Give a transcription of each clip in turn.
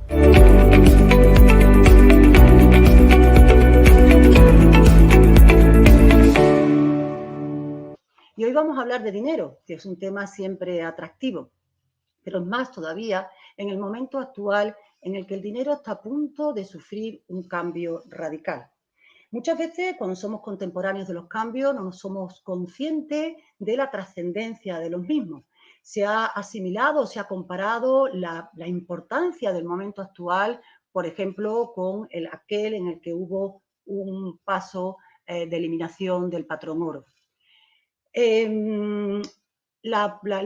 Y hoy vamos a hablar de dinero, que es un tema siempre atractivo, pero más todavía en el momento actual en el que el dinero está a punto de sufrir un cambio radical. Muchas veces, cuando somos contemporáneos de los cambios, no somos conscientes de la trascendencia de los mismos. Se ha asimilado, se ha comparado la importancia del momento actual, por ejemplo, con aquel en el que hubo un paso de eliminación del patrón oro. El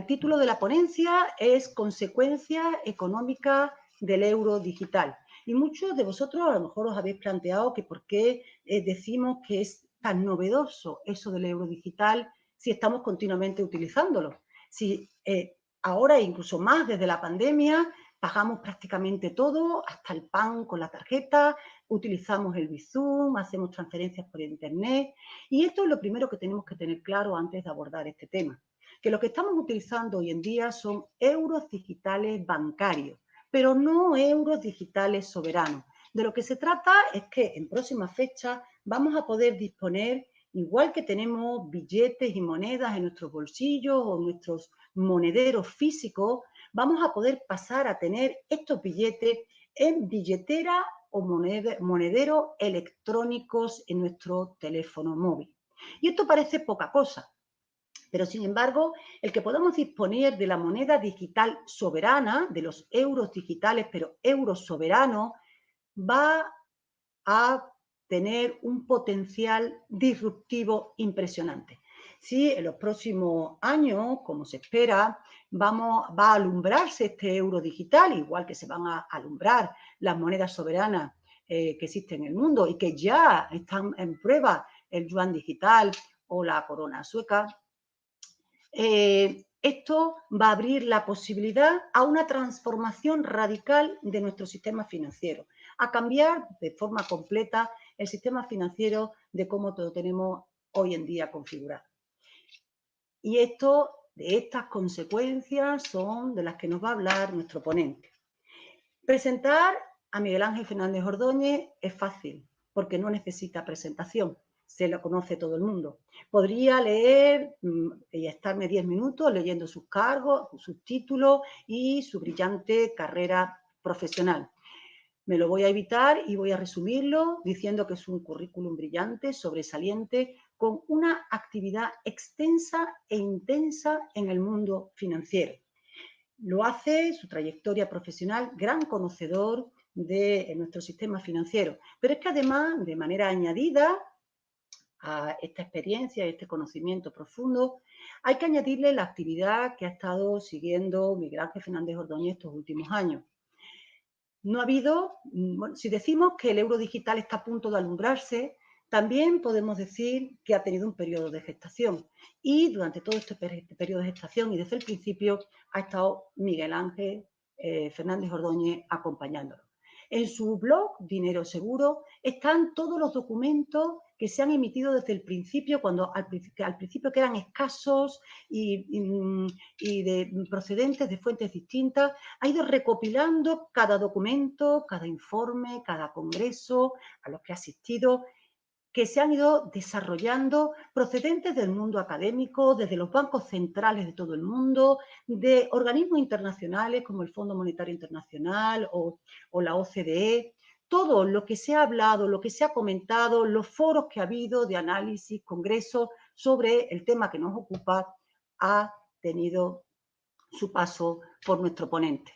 título de la ponencia es Consecuencias económicas del euro digital. Y muchos de vosotros a lo mejor os habéis planteado que por qué decimos que es tan novedoso eso del euro digital si estamos continuamente utilizándolo. Si ahora, incluso más desde la pandemia, pagamos prácticamente todo, hasta el pan con la tarjeta, utilizamos el Bizum, hacemos transferencias por internet. Y esto es lo primero que tenemos que tener claro antes de abordar este tema. Que lo que estamos utilizando hoy en día son euros digitales bancarios, pero no euros digitales soberanos. De lo que se trata es que en próximas fechas vamos a poder disponer, igual que tenemos billetes y monedas en nuestros bolsillos o nuestros monederos físicos, vamos a poder pasar a tener estos billetes en billetera o monederos electrónicos en nuestro teléfono móvil. Y esto parece poca cosa, pero sin embargo, el que podamos disponer de la moneda digital soberana, de los euros digitales, pero euros soberanos, va a tener un potencial disruptivo impresionante. Si en los próximos años, como se espera, va a alumbrarse este euro digital, igual que se van a alumbrar las monedas soberanas que existen en el mundo y que ya están en prueba, el yuan digital o la corona sueca, esto va a abrir la posibilidad a una transformación radical de nuestro sistema financiero, a cambiar de forma completa el sistema financiero de cómo lo tenemos hoy en día configurado. Y de estas consecuencias son de las que nos va a hablar nuestro ponente. Presentar a Miguel Ángel Fernández Ordóñez es fácil, porque no necesita presentación. Se lo conoce todo el mundo. Podría leer y estarme 10 minutos leyendo sus cargos, sus títulos y su brillante carrera profesional. Me lo voy a evitar y voy a resumirlo diciendo que es un currículum brillante, sobresaliente, con una actividad extensa e intensa en el mundo financiero. Lo hace su trayectoria profesional, gran conocedor de nuestro sistema financiero. Pero es que además, de manera añadida a esta experiencia, a este conocimiento profundo, hay que añadirle la actividad que ha estado siguiendo Miguel Ángel Fernández Ordóñez estos últimos años. No ha habido, bueno, si decimos que el euro digital está a punto de alumbrarse, también podemos decir que ha tenido un periodo de gestación y durante todo este periodo de gestación y desde el principio ha estado Miguel Ángel Fernández Ordóñez acompañándolo. En su blog Dinero Seguro están todos los documentos que se han emitido desde el principio, cuando al principio que eran escasos y procedentes de fuentes distintas, ha ido recopilando cada documento, cada informe, cada congreso a los que ha asistido, que se han ido desarrollando procedentes del mundo académico, desde los bancos centrales de todo el mundo, de organismos internacionales como el Fondo Monetario Internacional o la OCDE. Todo lo que se ha hablado, lo que se ha comentado, los foros que ha habido de análisis, congresos sobre el tema que nos ocupa, ha tenido su paso por nuestro ponente.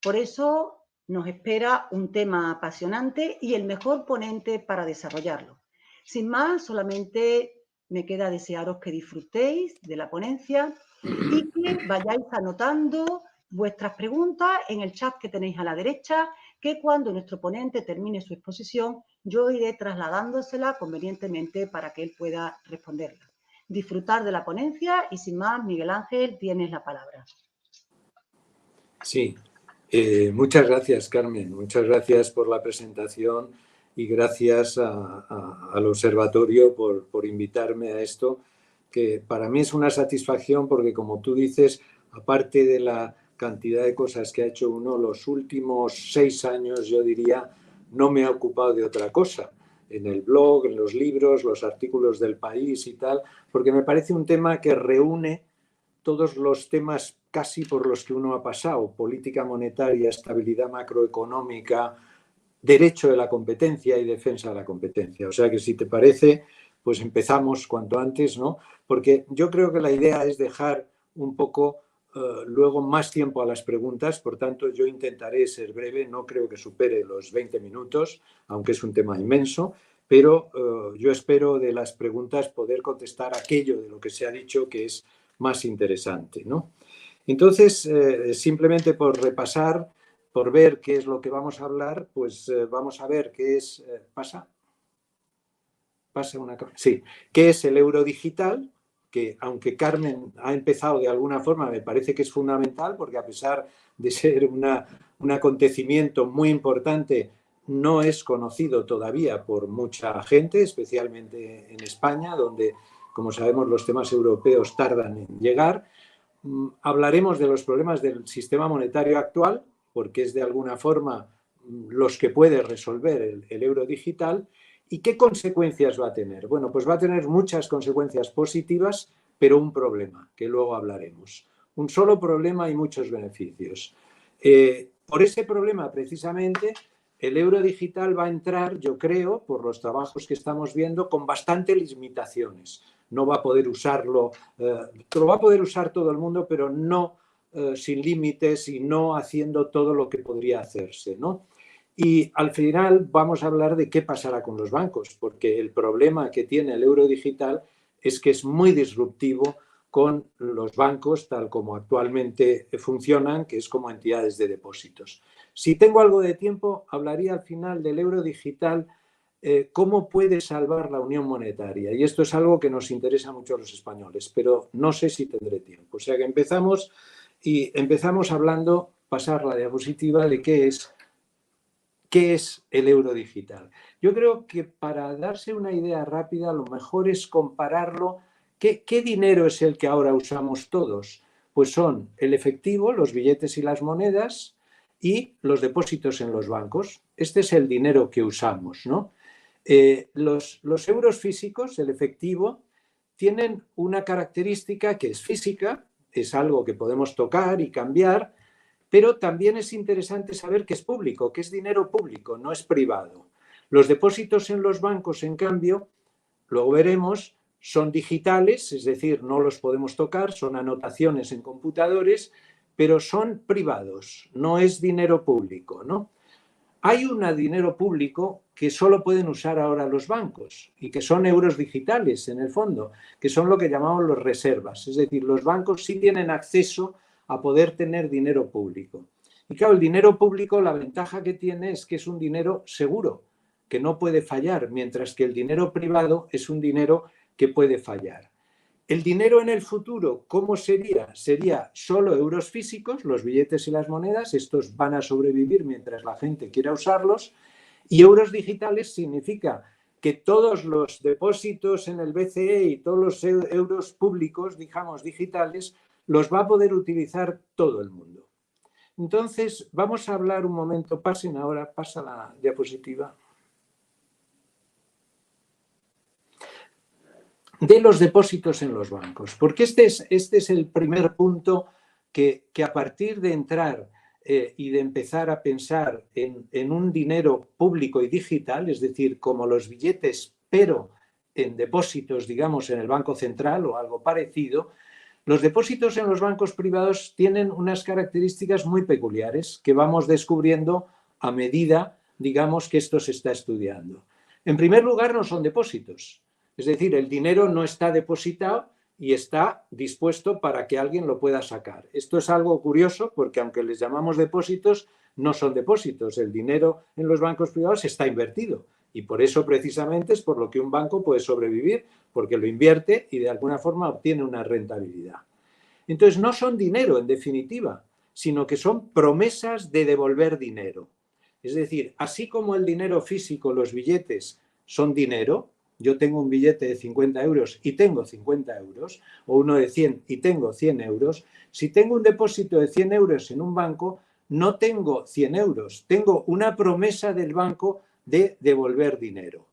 Por eso nos espera un tema apasionante y el mejor ponente para desarrollarlo. Sin más, solamente me queda desearos que disfrutéis de la ponencia y que vayáis anotando vuestras preguntas en el chat que tenéis a la derecha, que cuando nuestro ponente termine su exposición, yo iré trasladándosela convenientemente para que él pueda responderla. Disfrutar de la ponencia y sin más, Miguel Ángel, tienes la palabra. Sí, muchas gracias, Carmen. Muchas gracias por la presentación y gracias al observatorio por invitarme a esto, que para mí es una satisfacción porque, como tú dices, aparte de la cantidad de cosas que ha hecho uno, los últimos 6 años, yo diría, no me he ocupado de otra cosa. En el blog, en los libros, los artículos del País y tal, porque me parece un tema que reúne todos los temas casi por los que uno ha pasado: política monetaria, estabilidad macroeconómica, derecho de la competencia y defensa de la competencia. O sea que, si te parece, pues empezamos cuanto antes, ¿no? Porque yo creo que la idea es dejar un poco luego más tiempo a las preguntas. Por tanto, yo intentaré ser breve, no creo que supere los 20 minutos, aunque es un tema inmenso, pero yo espero de las preguntas poder contestar aquello de lo que se ha dicho que es más interesante, ¿no? Entonces, simplemente por repasar, por ver qué es lo que vamos a hablar, pues vamos a ver qué es... ¿Pasa una cosa? Sí. ¿Qué es el euro digital? Que, aunque Carmen ha empezado de alguna forma, me parece que es fundamental, porque a pesar de ser un acontecimiento muy importante, no es conocido todavía por mucha gente, especialmente en España, donde, como sabemos, los temas europeos tardan en llegar. Hablaremos de los problemas del sistema monetario actual, porque es de alguna forma los que puede resolver el euro digital. ¿Y qué consecuencias va a tener? Bueno, pues va a tener muchas consecuencias positivas, pero un problema, que luego hablaremos. Un solo problema y muchos beneficios. Por ese problema, precisamente, el euro digital va a entrar, yo creo, por los trabajos que estamos viendo, con bastantes limitaciones. No va a poder usarlo, lo va a poder usar todo el mundo, pero no sin límites y no haciendo todo lo que podría hacerse, ¿no? Y al final vamos a hablar de qué pasará con los bancos, porque el problema que tiene el euro digital es que es muy disruptivo con los bancos tal como actualmente funcionan, que es como entidades de depósitos. Si tengo algo de tiempo, hablaría al final del euro digital, cómo puede salvar la unión monetaria. Y esto es algo que nos interesa mucho a los españoles, pero no sé si tendré tiempo. O sea que empezamos hablando, pasar la diapositiva, de qué es el euro digital. Yo creo que, para darse una idea rápida, lo mejor es compararlo. ¿Qué dinero es el que ahora usamos todos? Pues son el efectivo, los billetes y las monedas, y los depósitos en los bancos. Este es el dinero que usamos, ¿no? Los euros físicos, el efectivo, tienen una característica que es física, es algo que podemos tocar y cambiar, pero también es interesante saber que es público, que es dinero público, no es privado. Los depósitos en los bancos, en cambio, luego veremos, son digitales, es decir, no los podemos tocar, son anotaciones en computadores, pero son privados, no es dinero público, ¿no? Hay un dinero público que solo pueden usar ahora los bancos y que son euros digitales, en el fondo, que son lo que llamamos los reservas. Es decir, los bancos sí tienen acceso a poder tener dinero público. Y claro, el dinero público, la ventaja que tiene es que es un dinero seguro, que no puede fallar, mientras que el dinero privado es un dinero que puede fallar. El dinero en el futuro, ¿cómo sería? Sería solo euros físicos, los billetes y las monedas. Estos van a sobrevivir mientras la gente quiera usarlos. Y euros digitales significa que todos los depósitos en el BCE y todos los euros públicos, digamos, digitales, los va a poder utilizar todo el mundo. Entonces, vamos a hablar un momento, pasa la diapositiva, de los depósitos en los bancos, porque este es el primer punto que a partir de entrar y de empezar a pensar en un dinero público y digital, es decir, como los billetes, pero en depósitos, digamos, en el Banco Central o algo parecido, los depósitos en los bancos privados tienen unas características muy peculiares que vamos descubriendo a medida, digamos, que esto se está estudiando. En primer lugar, no son depósitos. Es decir, el dinero no está depositado y está dispuesto para que alguien lo pueda sacar. Esto es algo curioso, porque aunque les llamamos depósitos, no son depósitos. El dinero en los bancos privados está invertido y por eso precisamente es por lo que un banco puede sobrevivir, porque lo invierte y de alguna forma obtiene una rentabilidad. Entonces, no son dinero en definitiva, sino que son promesas de devolver dinero. Es decir, así como el dinero físico, los billetes, son dinero, yo tengo un billete de 50 euros y tengo 50 euros, o uno de 100 y tengo 100 euros, si tengo un depósito de 100 euros en un banco, no tengo 100 euros, tengo una promesa del banco de devolver dinero.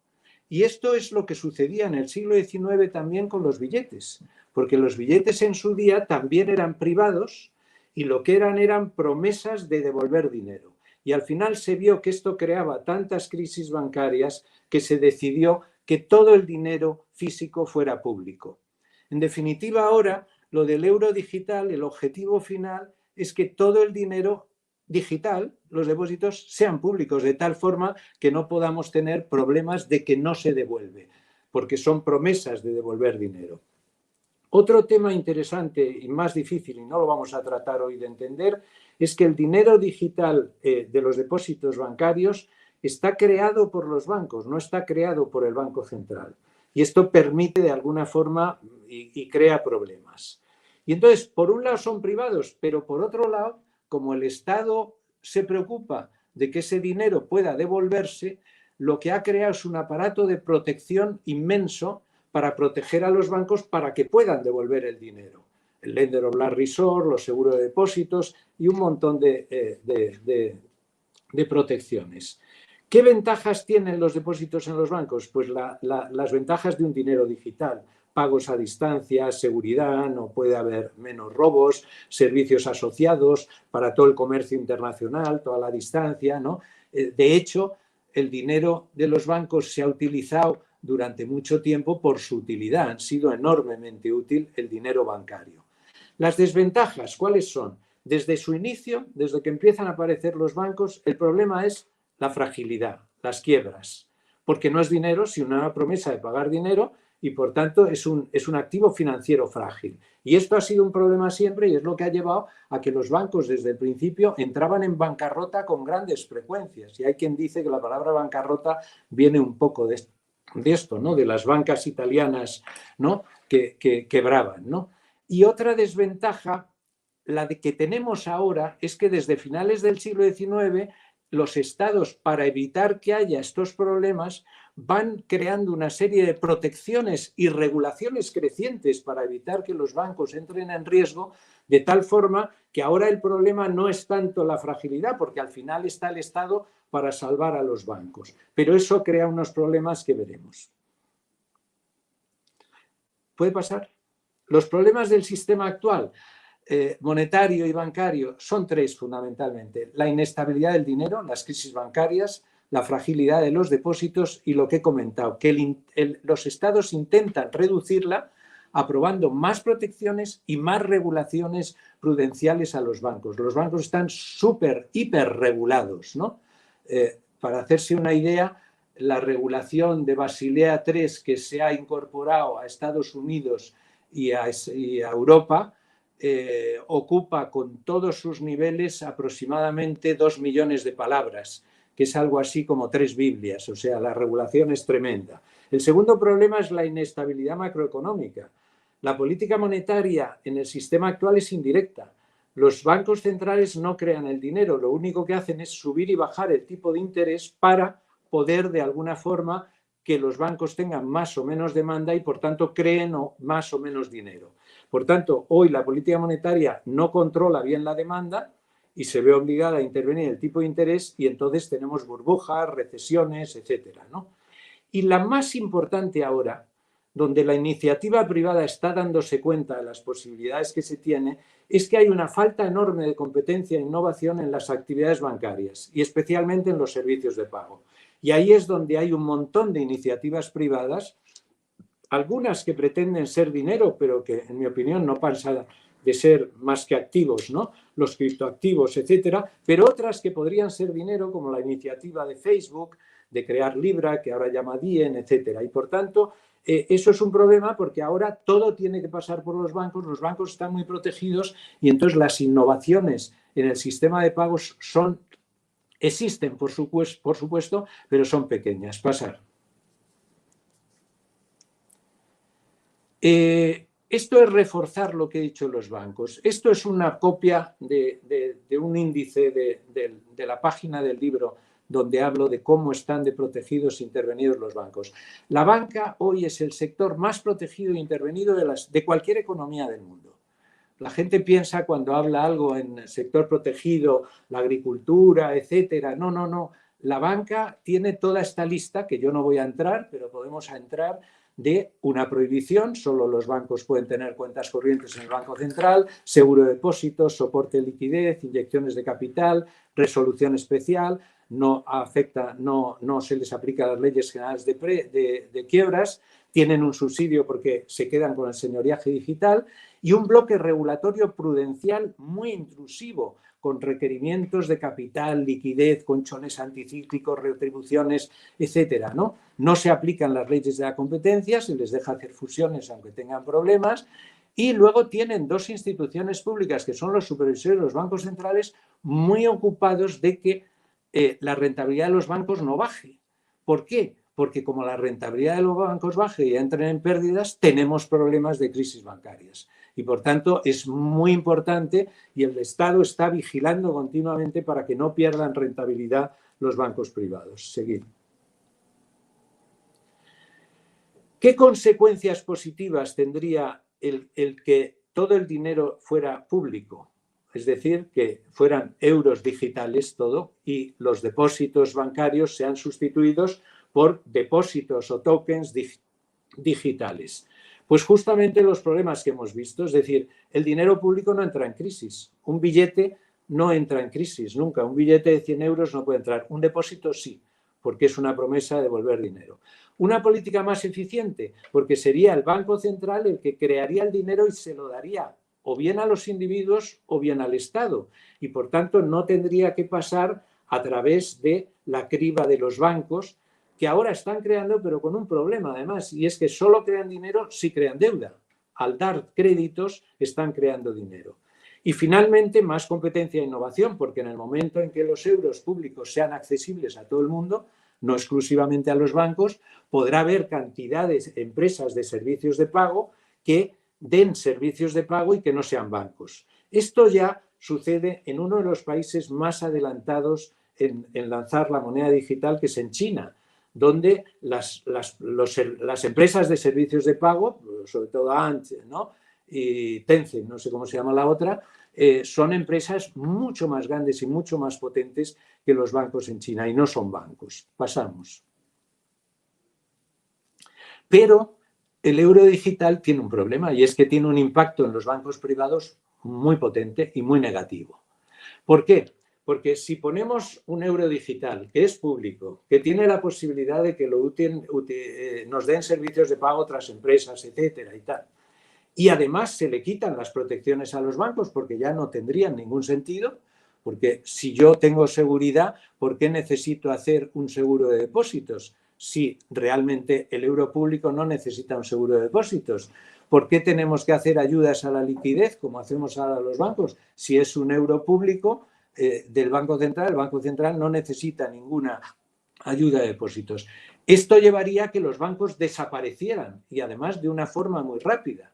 Y esto es lo que sucedía en el siglo XIX también con los billetes, porque los billetes en su día también eran privados y lo que eran promesas de devolver dinero. Y al final se vio que esto creaba tantas crisis bancarias que se decidió que todo el dinero físico fuera público. En definitiva, ahora, lo del euro digital, el objetivo final es que todo el dinero digital, los depósitos, sean públicos, de tal forma que no podamos tener problemas de que no se devuelve, porque son promesas de devolver dinero. Otro tema interesante y más difícil, y no lo vamos a tratar hoy de entender, es que el dinero digital de los depósitos bancarios está creado por los bancos, no está creado por el Banco Central. Y esto permite de alguna forma y crea problemas. Y entonces, por un lado son privados, pero por otro lado, como el Estado se preocupa de que ese dinero pueda devolverse, lo que ha creado es un aparato de protección inmenso para proteger a los bancos para que puedan devolver el dinero. El Lender of Last Resort, los seguros de depósitos y un montón de protecciones. ¿Qué ventajas tienen los depósitos en los bancos? Pues las ventajas de un dinero digital. Pagos a distancia, seguridad, no puede haber menos robos, servicios asociados para todo el comercio internacional, toda la distancia, ¿no? De hecho, el dinero de los bancos se ha utilizado durante mucho tiempo por su utilidad. Han sido enormemente útil el dinero bancario. Las desventajas, ¿cuáles son? Desde su inicio, desde que empiezan a aparecer los bancos, el problema es la fragilidad, las quiebras, porque no es dinero, sino una promesa de pagar dinero y, por tanto, es un activo financiero frágil. Y esto ha sido un problema siempre y es lo que ha llevado a que los bancos desde el principio entraban en bancarrota con grandes frecuencias. Y hay quien dice que la palabra bancarrota viene un poco de esto, ¿no? De las bancas italianas, ¿no? que quebraban, ¿no? Y otra desventaja, la de que tenemos ahora, es que desde finales del siglo XIX los estados, para evitar que haya estos problemas, van creando una serie de protecciones y regulaciones crecientes para evitar que los bancos entren en riesgo, de tal forma que ahora el problema no es tanto la fragilidad, porque al final está el Estado para salvar a los bancos. Pero eso crea unos problemas que veremos. ¿Puede pasar? Los problemas del sistema actual, monetario y bancario, son tres fundamentalmente. La inestabilidad del dinero, las crisis bancarias, la fragilidad de los depósitos y lo que he comentado, que los estados intentan reducirla aprobando más protecciones y más regulaciones prudenciales a los bancos. Los bancos están súper, hiper regulados, ¿no? Para hacerse una idea, la regulación de Basilea III que se ha incorporado a Estados Unidos y a Europa ocupa con todos sus niveles aproximadamente 2 millones de palabras, que es algo así como 3 Biblias, o sea, la regulación es tremenda. El segundo problema es la inestabilidad macroeconómica. La política monetaria en el sistema actual es indirecta. Los bancos centrales no crean el dinero, lo único que hacen es subir y bajar el tipo de interés para poder, de alguna forma, que los bancos tengan más o menos demanda y, por tanto, creen más o menos dinero. Por tanto, hoy la política monetaria no controla bien la demanda y se ve obligada a intervenir el tipo de interés y entonces tenemos burbujas, recesiones, etcétera, ¿no? Y la más importante ahora, donde la iniciativa privada está dándose cuenta de las posibilidades que se tiene, es que hay una falta enorme de competencia e innovación en las actividades bancarias y especialmente en los servicios de pago. Y ahí es donde hay un montón de iniciativas privadas, algunas que pretenden ser dinero, pero que en mi opinión no pasan de ser más que activos, ¿no? Los criptoactivos, etcétera, pero otras que podrían ser dinero, como la iniciativa de Facebook, de crear Libra, que ahora llama Diem, etcétera. Y por tanto, eso es un problema porque ahora todo tiene que pasar por los bancos están muy protegidos y entonces las innovaciones en el sistema de pagos existen, por supuesto, pero son pequeñas. Pasar. Esto es reforzar lo que he dicho los bancos. Esto es una copia de un índice de la página del libro donde hablo de cómo están de protegidos e intervenidos los bancos. La banca hoy es el sector más protegido e intervenido de cualquier economía del mundo. La gente piensa cuando habla algo en sector protegido, la agricultura, etcétera. No, no, no. La banca tiene toda esta lista, que yo no voy a entrar, pero podemos entrar, de una prohibición. Solo los bancos pueden tener cuentas corrientes en el Banco Central, seguro de depósitos, soporte de liquidez, inyecciones de capital, resolución especial. No se les aplica las leyes generales de quiebras. Tienen un subsidio porque se quedan con el señoriaje digital y un bloque regulatorio prudencial muy intrusivo, con requerimientos de capital, liquidez, colchones anticíclicos, retribuciones, etcétera, ¿no? No se aplican las leyes de la competencia, se les deja hacer fusiones aunque tengan problemas, y luego tienen dos instituciones públicas, que son los supervisores de los bancos centrales, muy ocupados de que la rentabilidad de los bancos no baje. ¿Por qué? Porque como la rentabilidad de los bancos baje y entren en pérdidas, tenemos problemas de crisis bancarias. Y por tanto es muy importante y el Estado está vigilando continuamente para que no pierdan rentabilidad los bancos privados. Seguir. ¿Qué consecuencias positivas tendría el que todo el dinero fuera público? Es decir, que fueran euros digitales todo y los depósitos bancarios sean sustituidos por depósitos o tokens digitales. Pues justamente los problemas que hemos visto, es decir, el dinero público no entra en crisis. Un billete no entra en crisis nunca. Un billete de 100 euros no puede entrar. Un depósito sí, porque es una promesa de devolver dinero. Una política más eficiente, porque sería el Banco Central el que crearía el dinero y se lo daría o bien a los individuos o bien al Estado. Y por tanto no tendría que pasar a través de la criba de los bancos, que ahora están creando, pero con un problema además, y es que solo crean dinero si crean deuda. Al dar créditos están creando dinero. Y finalmente, más competencia e innovación, porque en el momento en que los euros públicos sean accesibles a todo el mundo, no exclusivamente a los bancos, podrá haber cantidades de empresas de servicios de pago que den servicios de pago y que no sean bancos. Esto ya sucede en uno de los países más adelantados en lanzar la moneda digital, que es en China, donde las empresas de servicios de pago, sobre todo Ant, ¿no?, y Tencent, no sé cómo se llama la otra, son empresas mucho más grandes y mucho más potentes que los bancos en China y no son bancos. Pasamos. Pero el euro digital tiene un problema y es que tiene un impacto en los bancos privados muy potente y muy negativo. ¿Por qué? Porque si ponemos un euro digital que es público, que tiene la posibilidad de que nos den servicios de pago otras empresas, etcétera y tal, y además se le quitan las protecciones a los bancos porque ya no tendrían ningún sentido, porque si yo tengo seguridad, ¿por qué necesito hacer un seguro de depósitos? Si realmente el euro público no necesita un seguro de depósitos. ¿Por qué tenemos que hacer ayudas a la liquidez, como hacemos ahora los bancos? Si es un euro público del Banco Central, el Banco Central no necesita ninguna ayuda de depósitos. Esto llevaría a que los bancos desaparecieran y además de una forma muy rápida,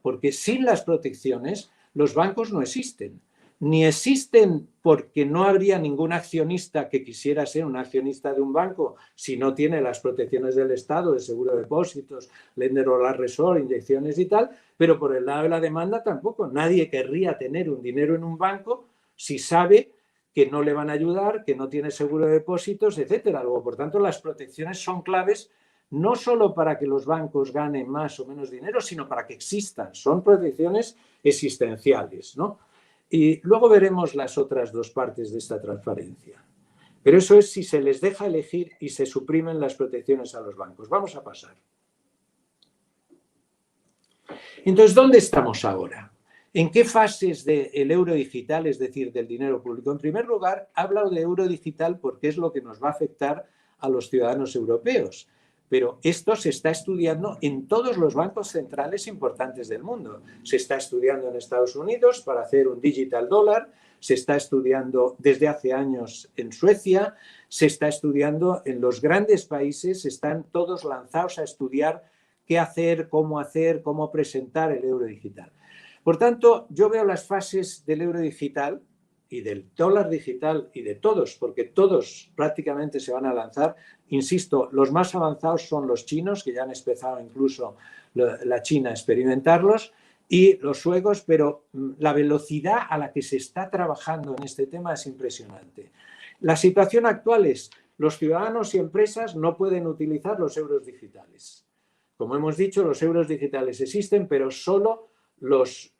porque sin las protecciones los bancos no existen. Ni existen porque no habría ningún accionista que quisiera ser un accionista de un banco si no tiene las protecciones del Estado, de seguro de depósitos, lender o la resort, inyecciones y tal, pero por el lado de la demanda tampoco. Nadie querría tener un dinero en un banco si sabe que no le van a ayudar, que no tiene seguro de depósitos, etcétera. Luego, por tanto, las protecciones son claves no solo para que los bancos ganen más o menos dinero, sino para que existan. Son protecciones existenciales, ¿no? Y luego veremos las otras dos partes de esta transparencia. Pero eso es si se les deja elegir y se suprimen las protecciones a los bancos. Vamos a pasar. Entonces, ¿dónde estamos ahora? ¿En qué fases del euro digital, es decir, del dinero público? En primer lugar, he hablado de euro digital porque es lo que nos va a afectar a los ciudadanos europeos. Pero esto se está estudiando en todos los bancos centrales importantes del mundo. Se está estudiando en Estados Unidos para hacer un digital dólar, se está estudiando desde hace años en Suecia, se está estudiando en los grandes países, están todos lanzados a estudiar qué hacer, cómo presentar el euro digital. Por tanto, yo veo las fases del euro digital y del dólar digital y de todos, porque todos prácticamente se van a lanzar. Insisto, los más avanzados son los chinos, que ya han empezado incluso la China a experimentarlos, y los suecos, pero la velocidad a la que se está trabajando en este tema es impresionante. La situación actual es: los ciudadanos y empresas no pueden utilizar los euros digitales. Como hemos dicho, los euros digitales existen, pero solo los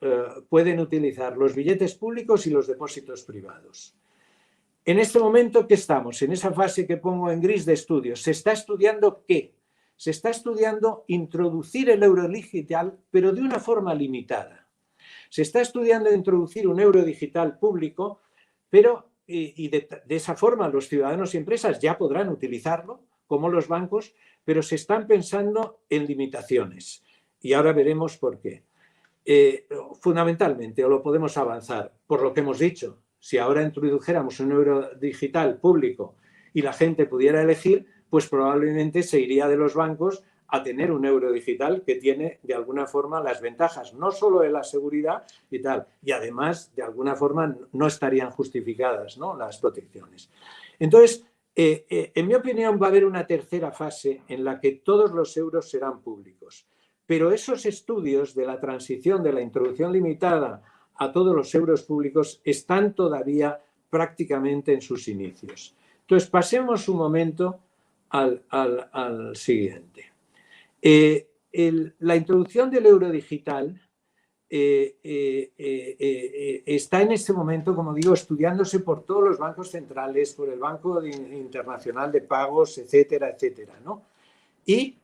pueden utilizar los billetes públicos y los depósitos privados. En este momento, ¿qué estamos? En esa fase que pongo en gris de estudios. ¿Se está estudiando qué? Se está estudiando introducir el euro digital, pero de una forma limitada. Se está estudiando introducir un euro digital público, pero de esa forma los ciudadanos y empresas ya podrán utilizarlo, como los bancos, pero se están pensando en limitaciones. Y ahora veremos por qué. Fundamentalmente, o lo podemos avanzar, por lo que hemos dicho. Si ahora introdujéramos un euro digital público y la gente pudiera elegir, pues probablemente se iría de los bancos a tener un euro digital que tiene de alguna forma las ventajas, no solo de la seguridad y tal, y además de alguna forma no estarían justificadas, ¿no?, las protecciones. Entonces, en mi opinión va a haber una tercera fase en la que todos los euros serán públicos. Pero esos estudios de la transición de la introducción limitada a todos los euros públicos están todavía prácticamente en sus inicios. Entonces, pasemos un momento al siguiente. La introducción del euro digital está en este momento, como digo, estudiándose por todos los bancos centrales, por el Banco Internacional de Pagos, etcétera, etcétera, ¿no? Y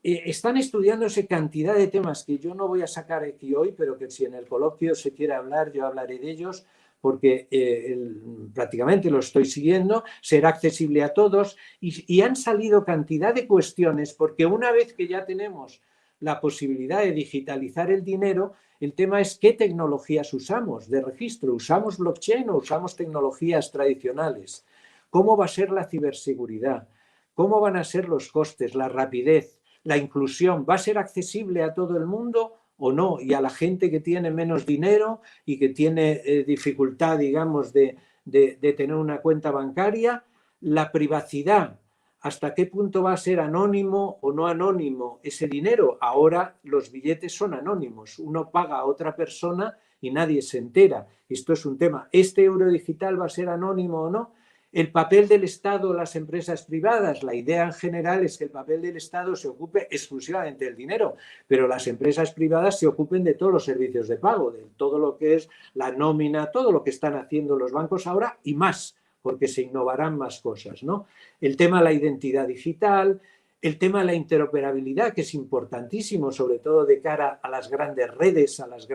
están estudiándose cantidad de temas que yo no voy a sacar aquí hoy, pero que si en el coloquio se quiere hablar, yo hablaré de ellos, porque prácticamente lo estoy siguiendo. Será accesible a todos y han salido cantidad de cuestiones, porque una vez que ya tenemos la posibilidad de digitalizar el dinero, el tema es qué tecnologías usamos de registro. ¿Usamos blockchain o usamos tecnologías tradicionales? ¿Cómo va a ser la ciberseguridad? ¿Cómo van a ser los costes, la rapidez? La inclusión, ¿va a ser accesible a todo el mundo o no? Y a la gente que tiene menos dinero y que tiene dificultad, digamos, de tener una cuenta bancaria. La privacidad, ¿hasta qué punto va a ser anónimo o no anónimo ese dinero? Ahora los billetes son anónimos. Uno paga a otra persona y nadie se entera. Esto es un tema. ¿Este euro digital va a ser anónimo o no? El papel del Estado o las empresas privadas. La idea en general es que el papel del Estado se ocupe exclusivamente del dinero, pero las empresas privadas se ocupen de todos los servicios de pago, de todo lo que es la nómina, todo lo que están haciendo los bancos ahora y más, porque se innovarán más cosas, ¿no? El tema de la identidad digital, el tema de la interoperabilidad, que es importantísimo, sobre todo de cara a las grandes redes, a las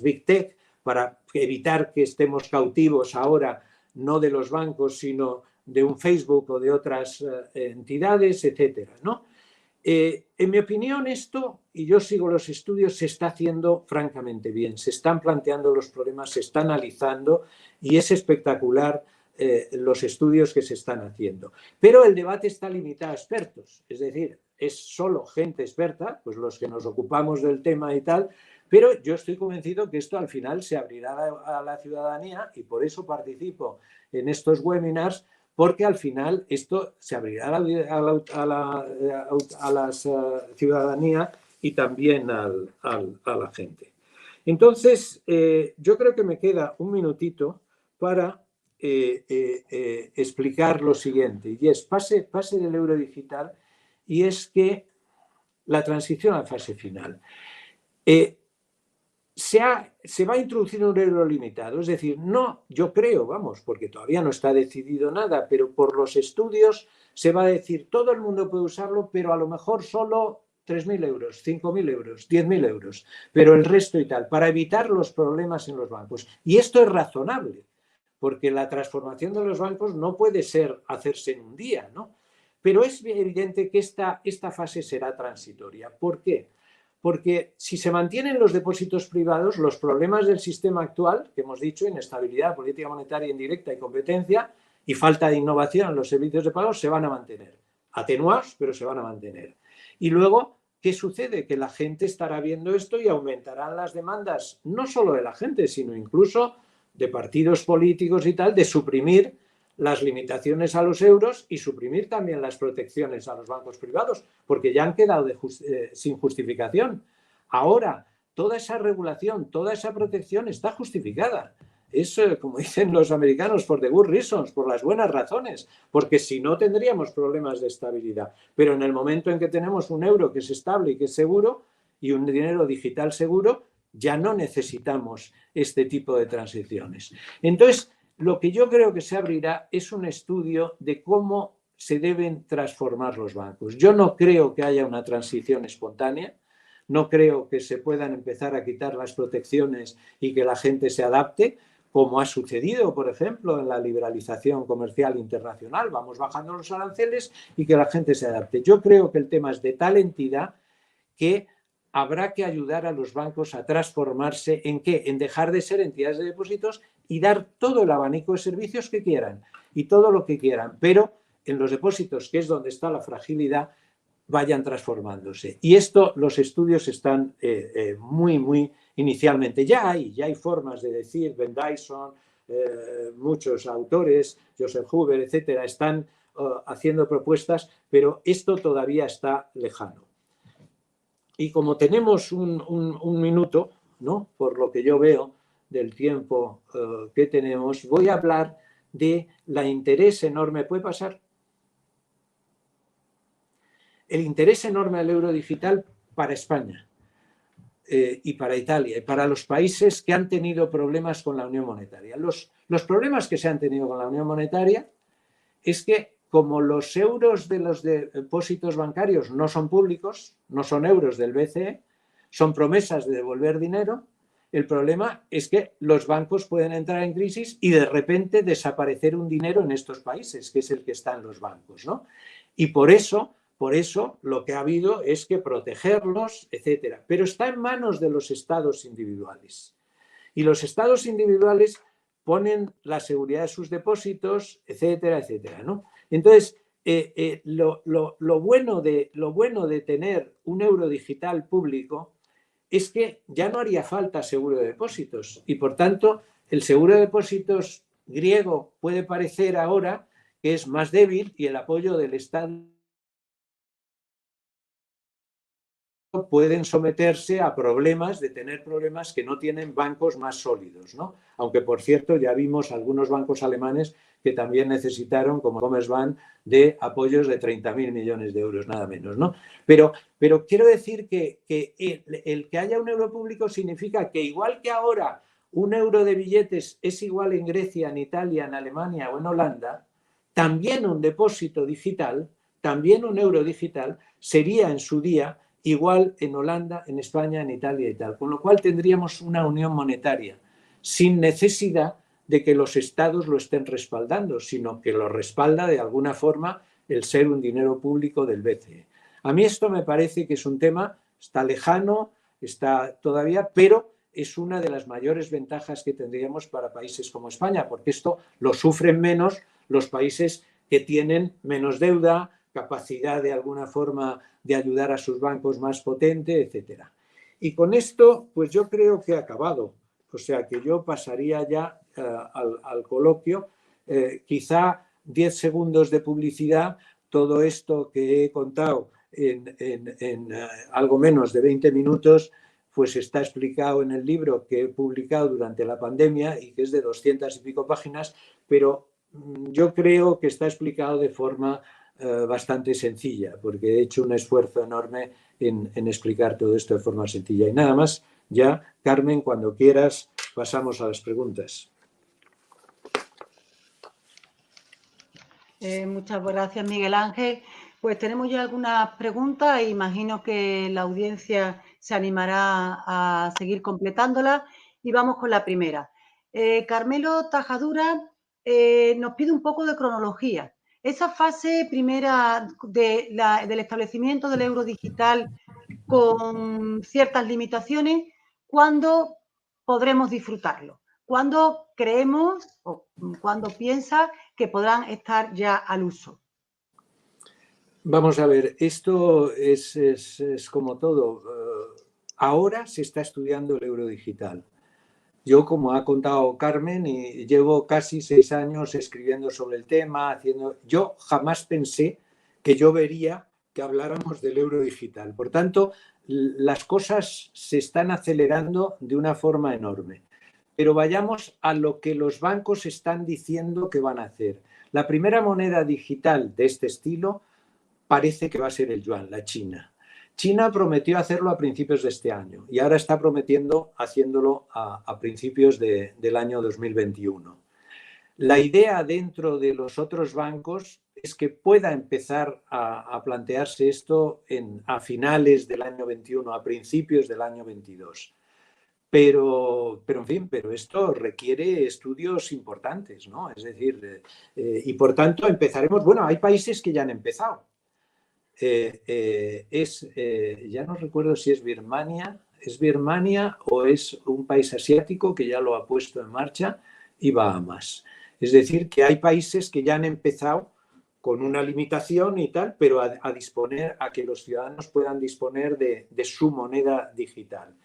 big tech, para evitar que estemos cautivos ahora no de los bancos, sino de un Facebook o de otras entidades, etcétera, ¿no? En mi opinión, esto, y yo sigo los estudios, se está haciendo francamente bien. Se están planteando los problemas, se está analizando y es espectacular los estudios que se están haciendo. Pero el debate está limitado a expertos, es decir, es solo gente experta, pues los que nos ocupamos del tema y tal, pero yo estoy convencido que esto al final se abrirá a la ciudadanía y por eso participo en estos webinars, porque al final esto se abrirá a la ciudadanía y también a la gente. Entonces, yo creo que me queda un minutito para explicar lo siguiente, y es pase del euro digital, y es que la transición a la fase final. Se va a introducir un euro limitado, es decir, no, yo creo, vamos, porque todavía no está decidido nada, pero por los estudios se va a decir todo el mundo puede usarlo, pero a lo mejor solo 3.000 euros, 5.000 euros, 10.000 euros, pero el resto y tal, para evitar los problemas en los bancos. Y esto es razonable, porque la transformación de los bancos no puede hacerse en un día, ¿no? Pero es evidente que esta fase será transitoria. ¿Por qué? Porque si se mantienen los depósitos privados, los problemas del sistema actual, que hemos dicho, inestabilidad, política monetaria indirecta y competencia, y falta de innovación en los servicios de pago, se van a mantener. Atenuados, pero se van a mantener. Y luego, ¿qué sucede? Que la gente estará viendo esto y aumentarán las demandas, no solo de la gente, sino incluso de partidos políticos y tal, de suprimir las limitaciones a los euros y suprimir también las protecciones a los bancos privados, porque ya han quedado sin justificación. Ahora, toda esa regulación, toda esa protección está justificada. Es, como dicen los americanos, for the good reasons, por las buenas razones, porque si no tendríamos problemas de estabilidad. Pero en el momento en que tenemos un euro que es estable y que es seguro y un dinero digital seguro, ya no necesitamos este tipo de transiciones. Entonces, lo que yo creo que se abrirá es un estudio de cómo se deben transformar los bancos. Yo no creo que haya una transición espontánea, no creo que se puedan empezar a quitar las protecciones y que la gente se adapte, como ha sucedido, por ejemplo, en la liberalización comercial internacional. Vamos bajando los aranceles y que la gente se adapte. Yo creo que el tema es de tal entidad que habrá que ayudar a los bancos a transformarse ¿en qué? En dejar de ser entidades de depósitos y dar todo el abanico de servicios que quieran y todo lo que quieran, pero en los depósitos, que es donde está la fragilidad, vayan transformándose. Y esto, los estudios están muy inicialmente. Ya hay formas de decir, Ben Dyson, muchos autores, Joseph Huber, etcétera, están haciendo propuestas, pero esto todavía está lejano. Y como tenemos un minuto, ¿no? Por lo que yo veo del tiempo que tenemos, voy a hablar de la interés enorme. ¿Puede pasar? El interés enorme del euro digital para España y para Italia y para los países que han tenido problemas con la unión monetaria. Los problemas que se han tenido con la unión monetaria es que como los euros de los depósitos bancarios no son públicos, no son euros del BCE, son promesas de devolver dinero, el problema es que los bancos pueden entrar en crisis y de repente desaparecer un dinero en estos países, que es el que está en los bancos, ¿no? Y por eso lo que ha habido es que protegerlos, etcétera. Pero está en manos de los estados individuales. Y los estados individuales ponen la seguridad de sus depósitos, etcétera, etcétera, ¿no? Entonces, lo bueno de tener un euro digital público es que ya no haría falta seguro de depósitos y, por tanto, el seguro de depósitos griego puede parecer ahora que es más débil y el apoyo del Estado pueden someterse a problemas, de tener problemas que no tienen bancos más sólidos, ¿no? Aunque, por cierto, ya vimos algunos bancos alemanes que también necesitaron, como Commerzbank, de apoyos de 30.000 millones de euros, nada menos, ¿no? Pero quiero decir que el que haya un euro público significa que igual que ahora un euro de billetes es igual en Grecia, en Italia, en Alemania o en Holanda, también un depósito digital, también un euro digital sería en su día igual en Holanda, en España, en Italia y tal. Con lo cual tendríamos una unión monetaria sin necesidad de que los estados lo estén respaldando, sino que lo respalda de alguna forma el ser un dinero público del BCE. A mí esto me parece que es un tema, está lejano, está todavía, pero es una de las mayores ventajas que tendríamos para países como España, porque esto lo sufren menos los países que tienen menos deuda, capacidad de alguna forma de ayudar a sus bancos más potente, etcétera. Y con esto, pues yo creo que he acabado. O sea que yo pasaría ya al coloquio. Quizá 10 segundos de publicidad, todo esto que he contado en algo menos de 20 minutos, pues está explicado en el libro que he publicado durante la pandemia y que es de 200 y pico páginas, pero yo creo que está explicado de forma bastante sencilla, porque he hecho un esfuerzo enorme en explicar todo esto de forma sencilla. Y nada más, ya, Carmen, cuando quieras, pasamos a las preguntas. Muchas gracias, Miguel Ángel. Pues tenemos ya algunas preguntas e imagino que la audiencia se animará a seguir completándolas. Y vamos con la primera. Carmelo Tajadura nos pide un poco de cronología. Esa fase primera del establecimiento del euro digital con ciertas limitaciones, ¿cuándo podremos disfrutarlo? ¿Cuándo creemos o cuándo piensa que podrán estar ya al uso? Vamos a ver, esto es como todo. Ahora se está estudiando el euro digital. Yo, como ha contado Carmen, y llevo casi 6 años escribiendo sobre el tema, yo jamás pensé que yo vería que habláramos del euro digital. Por tanto, las cosas se están acelerando de una forma enorme. Pero vayamos a lo que los bancos están diciendo que van a hacer. La primera moneda digital de este estilo parece que va a ser el yuan, la China. China prometió hacerlo a principios de este año y ahora está prometiendo haciéndolo a principios del año 2021. La idea dentro de los otros bancos es que pueda empezar a plantearse esto a finales del año 21, a principios del año 22. En fin, pero esto requiere estudios importantes, ¿no? Es decir, y por tanto empezaremos, bueno, hay países que ya han empezado. Ya no recuerdo si es Birmania o es un país asiático que ya lo ha puesto en marcha, y Bahamas. Es decir, que hay países que ya han empezado con una limitación y tal, pero a disponer, a que los ciudadanos puedan disponer de su moneda digital.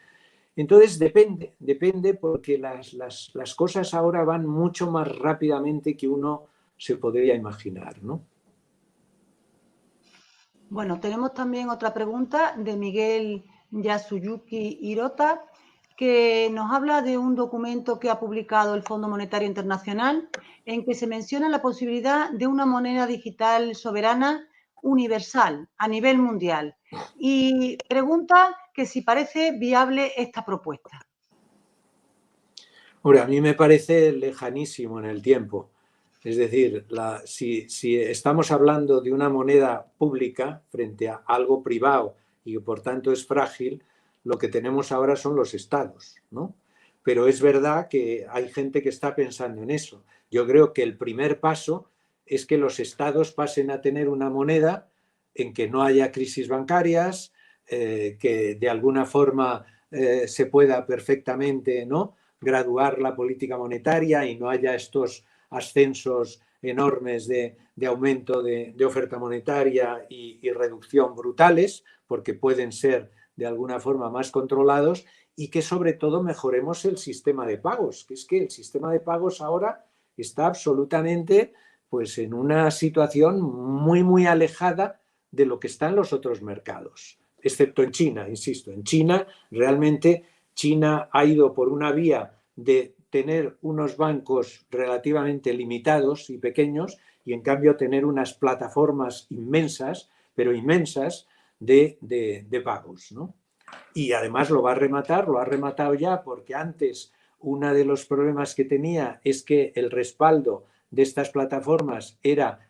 Entonces depende porque las cosas ahora van mucho más rápidamente que uno se podría imaginar, ¿no? Bueno, tenemos también otra pregunta de Miguel Yasuyuki Hirota, que nos habla de un documento que ha publicado el Fondo Monetario Internacional en que se menciona la posibilidad de una moneda digital soberana universal a nivel mundial. Y pregunta que si parece viable esta propuesta. Hombre, a mí me parece lejanísimo en el tiempo. Es decir, si estamos hablando de una moneda pública frente a algo privado y que por tanto es frágil, lo que tenemos ahora son los estados, ¿no? Pero es verdad que hay gente que está pensando en eso. Yo creo que el primer paso es que los estados pasen a tener una moneda en que no haya crisis bancarias, que de alguna forma se pueda perfectamente, ¿no?, graduar la política monetaria y no haya estos ascensos enormes de aumento de oferta monetaria y reducción brutales, porque pueden ser de alguna forma más controlados, y que sobre todo mejoremos el sistema de pagos, que es que el sistema de pagos ahora está absolutamente pues en una situación muy, muy alejada de lo que está en los otros mercados, excepto en China, insisto. En China, realmente China ha ido por una vía de tener unos bancos relativamente limitados y pequeños y en cambio tener unas plataformas inmensas, pero inmensas, de pagos, ¿no? Y además lo ha rematado ya, porque antes uno de los problemas que tenía es que el respaldo de estas plataformas era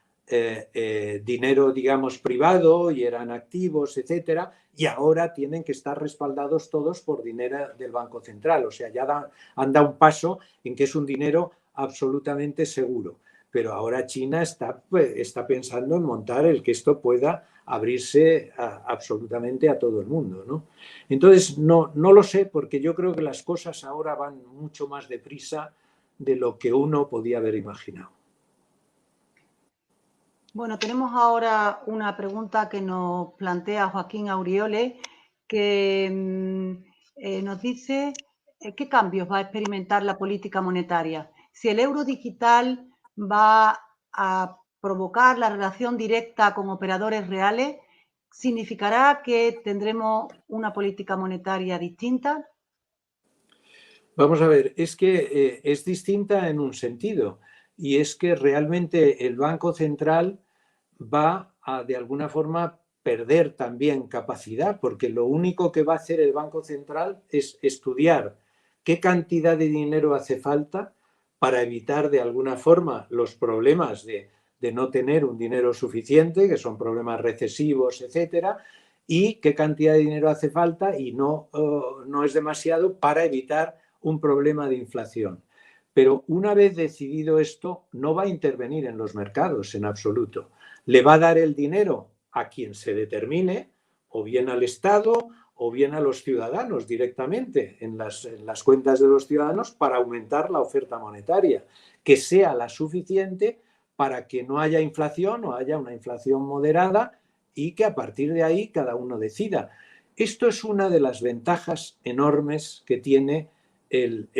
dinero, digamos, privado, y eran activos, etcétera, y ahora tienen que estar respaldados todos por dinero del Banco Central. O sea, ya han dado un paso en que es un dinero absolutamente seguro. Pero ahora China está pensando en montar el que esto pueda abrirse absolutamente a todo el mundo, ¿no? Entonces, no lo sé, porque yo creo que las cosas ahora van mucho más deprisa de lo que uno podía haber imaginado. Bueno, tenemos ahora una pregunta que nos plantea Joaquín Auriole, que nos dice qué cambios va a experimentar la política monetaria. Si el euro digital va a provocar la relación directa con operadores reales, ¿significará que tendremos una política monetaria distinta? Vamos a ver, es que es distinta en un sentido, y es que realmente el Banco Central va a, de alguna forma, perder también capacidad, porque lo único que va a hacer el Banco Central es estudiar qué cantidad de dinero hace falta para evitar de alguna forma los problemas de no tener un dinero suficiente, que son problemas recesivos, etcétera, y qué cantidad de dinero hace falta y no es demasiado para evitar un problema de inflación. Pero una vez decidido esto, no va a intervenir en los mercados en absoluto. Le va a dar el dinero a quien se determine, o bien al Estado o bien a los ciudadanos directamente en las cuentas de los ciudadanos, para aumentar la oferta monetaria, que sea la suficiente para que no haya inflación o haya una inflación moderada y que a partir de ahí cada uno decida. Esto es una de las ventajas enormes que tiene el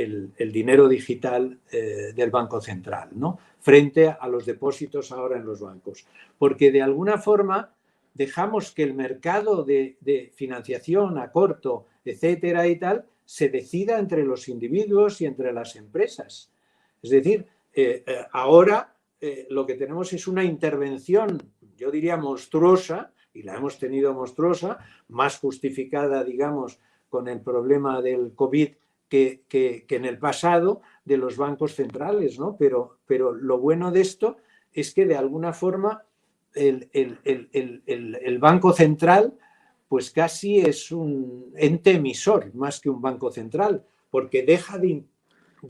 dinero digital del Banco Central, ¿no? Frente a los depósitos ahora en los bancos. Porque de alguna forma dejamos que el mercado de financiación a corto, etcétera y tal, se decida entre los individuos y entre las empresas. Es decir, ahora lo que tenemos es una intervención, yo diría monstruosa, y la hemos tenido monstruosa, más justificada, digamos, con el problema del COVID que en el pasado de los bancos centrales, ¿no? Pero lo bueno de esto es que de alguna forma el Banco Central pues casi es un ente emisor más que un banco central, porque deja de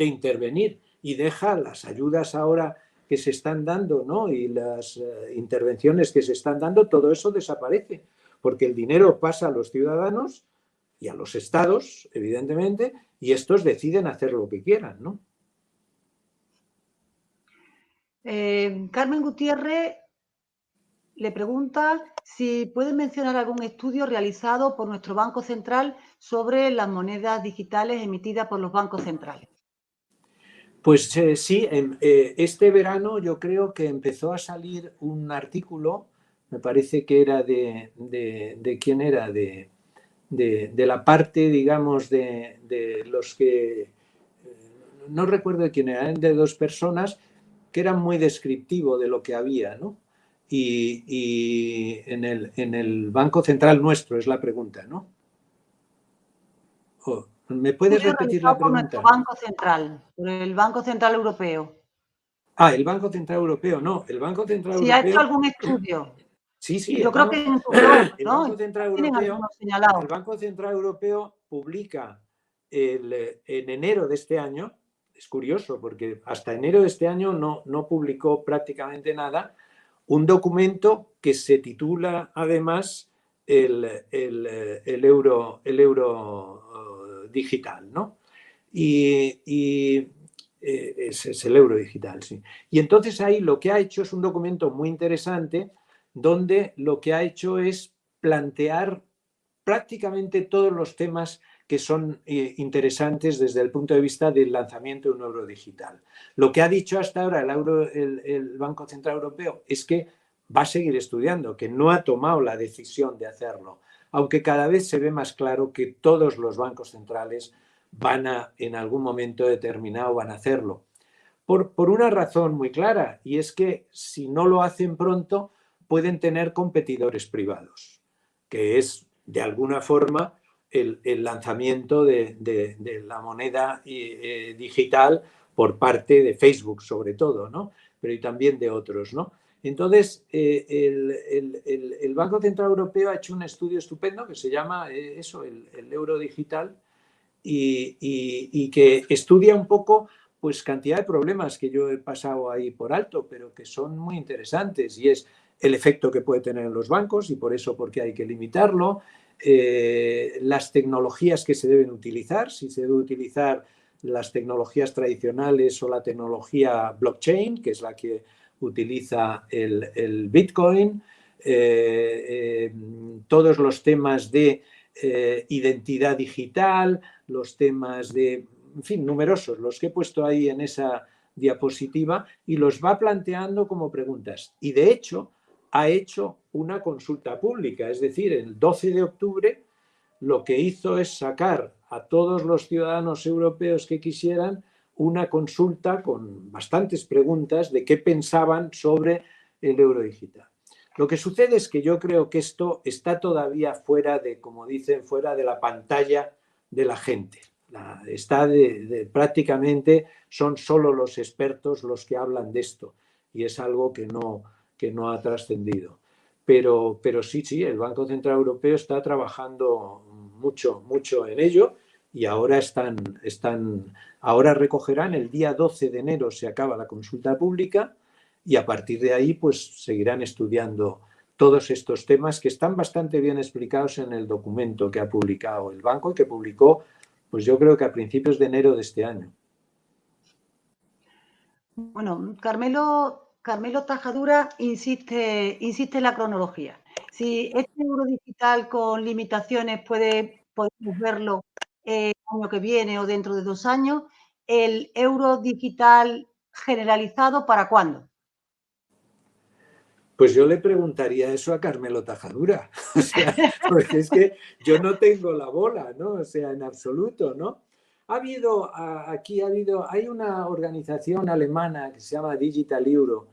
intervenir y deja las ayudas ahora que se están dando, ¿no? Y las intervenciones que se están dando, todo eso desaparece, porque el dinero pasa a los ciudadanos y a los estados, evidentemente, y estos deciden hacer lo que quieran, ¿no? Carmen Gutiérrez le pregunta si puede mencionar algún estudio realizado por nuestro Banco Central sobre las monedas digitales emitidas por los bancos centrales. Pues sí, este verano yo creo que empezó a salir un artículo, me parece que era de quién era, de la parte, digamos, de los que, no recuerdo de quién eran, de dos personas, que eran muy descriptivo de lo que había, ¿no? Y en el Banco Central nuestro es la pregunta, ¿no? ¿Me puedes repetir la por nuestro pregunta? Banco Central, por el Banco Central Europeo. Ah, el Banco Central Europeo, no, el Banco Central Si ha hecho Europeo... algún estudio. Sí, sí, Yo creo que en su blog, el ¿no? Banco Central Tienen Europeo, algunos señalados. el Banco Central Europeo publica en enero de este año, es curioso porque hasta enero de este año no publicó prácticamente nada, un documento que se titula además el euro digital, ¿no? Es el euro digital, sí. Y entonces ahí lo que ha hecho es un documento muy interesante donde lo que ha hecho es plantear prácticamente todos los temas que son interesantes desde el punto de vista del lanzamiento de un euro digital. Lo que ha dicho hasta ahora el Banco Central Europeo es que va a seguir estudiando, que no ha tomado la decisión de hacerlo, aunque cada vez se ve más claro que todos los bancos centrales van a, en algún momento determinado, van a hacerlo. Por una razón muy clara, y es que si no lo hacen pronto, pueden tener competidores privados, que es de alguna forma el lanzamiento de la moneda digital por parte de Facebook, sobre todo, ¿no? Pero y también de otros, ¿no? Entonces, el Banco Central Europeo ha hecho un estudio estupendo que se llama eso, el euro digital, y que estudia un poco pues cantidad de problemas que yo he pasado ahí por alto, pero que son muy interesantes, y es el efecto que puede tener en los bancos y por eso porque hay que limitarlo, las tecnologías que se deben utilizar, si se debe utilizar las tecnologías tradicionales o la tecnología blockchain, que es la que utiliza el Bitcoin, todos los temas de identidad digital, los temas de, en fin, numerosos, los que he puesto ahí en esa diapositiva, y los va planteando como preguntas. Y de hecho, ha hecho una consulta pública, es decir, el 12 de octubre lo que hizo es sacar a todos los ciudadanos europeos que quisieran una consulta con bastantes preguntas de qué pensaban sobre el euro digital. Lo que sucede es que yo creo que esto está todavía fuera de, como dicen, fuera de la pantalla de la gente. Está prácticamente son solo los expertos los que hablan de esto, y es algo que no ha trascendido. Pero sí, el Banco Central Europeo está trabajando mucho en ello, y ahora ahora recogerán el día 12 de enero, se acaba la consulta pública, y a partir de ahí pues seguirán estudiando todos estos temas que están bastante bien explicados en el documento que ha publicado el banco y que publicó, pues yo creo que a principios de enero de este año. Bueno, Carmelo Tajadura insiste en la cronología. Si este euro digital con limitaciones podemos verlo el año que viene o dentro de 2 años, el euro digital generalizado, ¿para cuándo? Pues yo le preguntaría eso a Carmelo Tajadura, o sea, porque es que yo no tengo la bola, ¿no? O sea, en absoluto, ¿no? Hay una organización alemana que se llama Digital Euro,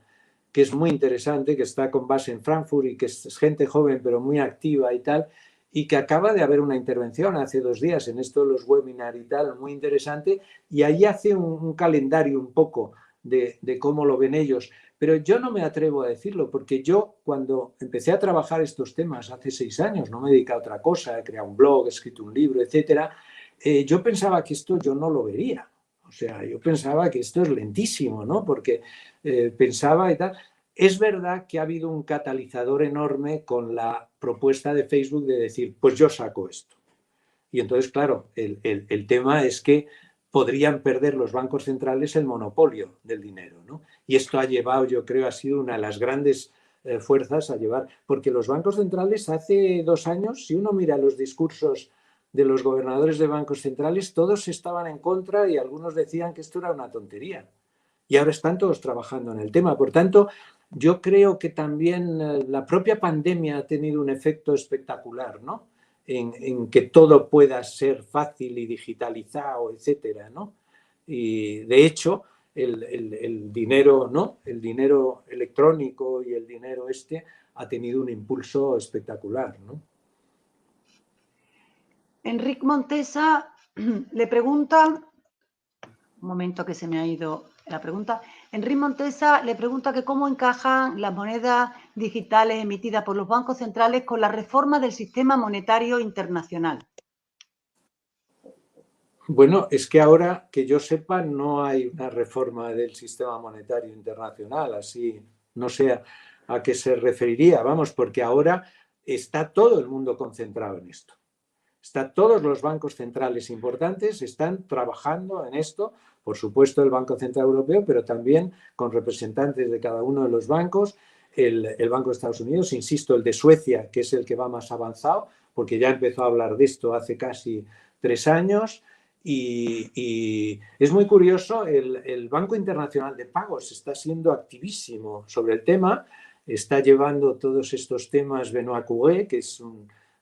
que es muy interesante, que está con base en Frankfurt y que es gente joven pero muy activa y tal, y que acaba de haber una intervención hace 2 días en esto de los webinars y tal, muy interesante, y ahí hace un calendario un poco de cómo lo ven ellos. Pero yo no me atrevo a decirlo, porque yo cuando empecé a trabajar estos temas hace 6 años, no me dediqué a otra cosa, he creado un blog, he escrito un libro, etcétera, yo pensaba que esto yo no lo vería. O sea, yo pensaba que esto es lentísimo, ¿no? Porque pensaba y tal. Es verdad que ha habido un catalizador enorme con la propuesta de Facebook de decir, pues yo saco esto. Y entonces, claro, el tema es que podrían perder los bancos centrales el monopolio del dinero, ¿no? Y esto ha llevado, yo creo, ha sido una de las grandes fuerzas a llevar, porque los bancos centrales hace 2 años, si uno mira los discursos de los gobernadores de bancos centrales, todos estaban en contra y algunos decían que esto era una tontería. Y ahora están todos trabajando en el tema. Por tanto, yo creo que también la propia pandemia ha tenido un efecto espectacular, ¿no? En que todo pueda ser fácil y digitalizado, etcétera, ¿no? Y de hecho, el dinero, ¿no? El dinero electrónico y el dinero este ha tenido un impulso espectacular, ¿no? Enric Montesa le pregunta, un momento que se me ha ido la pregunta, Enric Montesa le pregunta que cómo encajan las monedas digitales emitidas por los bancos centrales con la reforma del sistema monetario internacional. Bueno, es que ahora, que yo sepa, no hay una reforma del sistema monetario internacional, así no sé a qué se referiría, vamos, porque ahora está todo el mundo concentrado en esto. Todos los bancos centrales importantes están trabajando en esto, por supuesto el Banco Central Europeo, pero también con representantes de cada uno de los bancos, el Banco de Estados Unidos, insisto, el de Suecia, que es el que va más avanzado, porque ya empezó a hablar de esto hace casi 3 años. Y es muy curioso, el Banco Internacional de Pagos está siendo activísimo sobre el tema, está llevando todos estos temas Benoît Cœuré, que es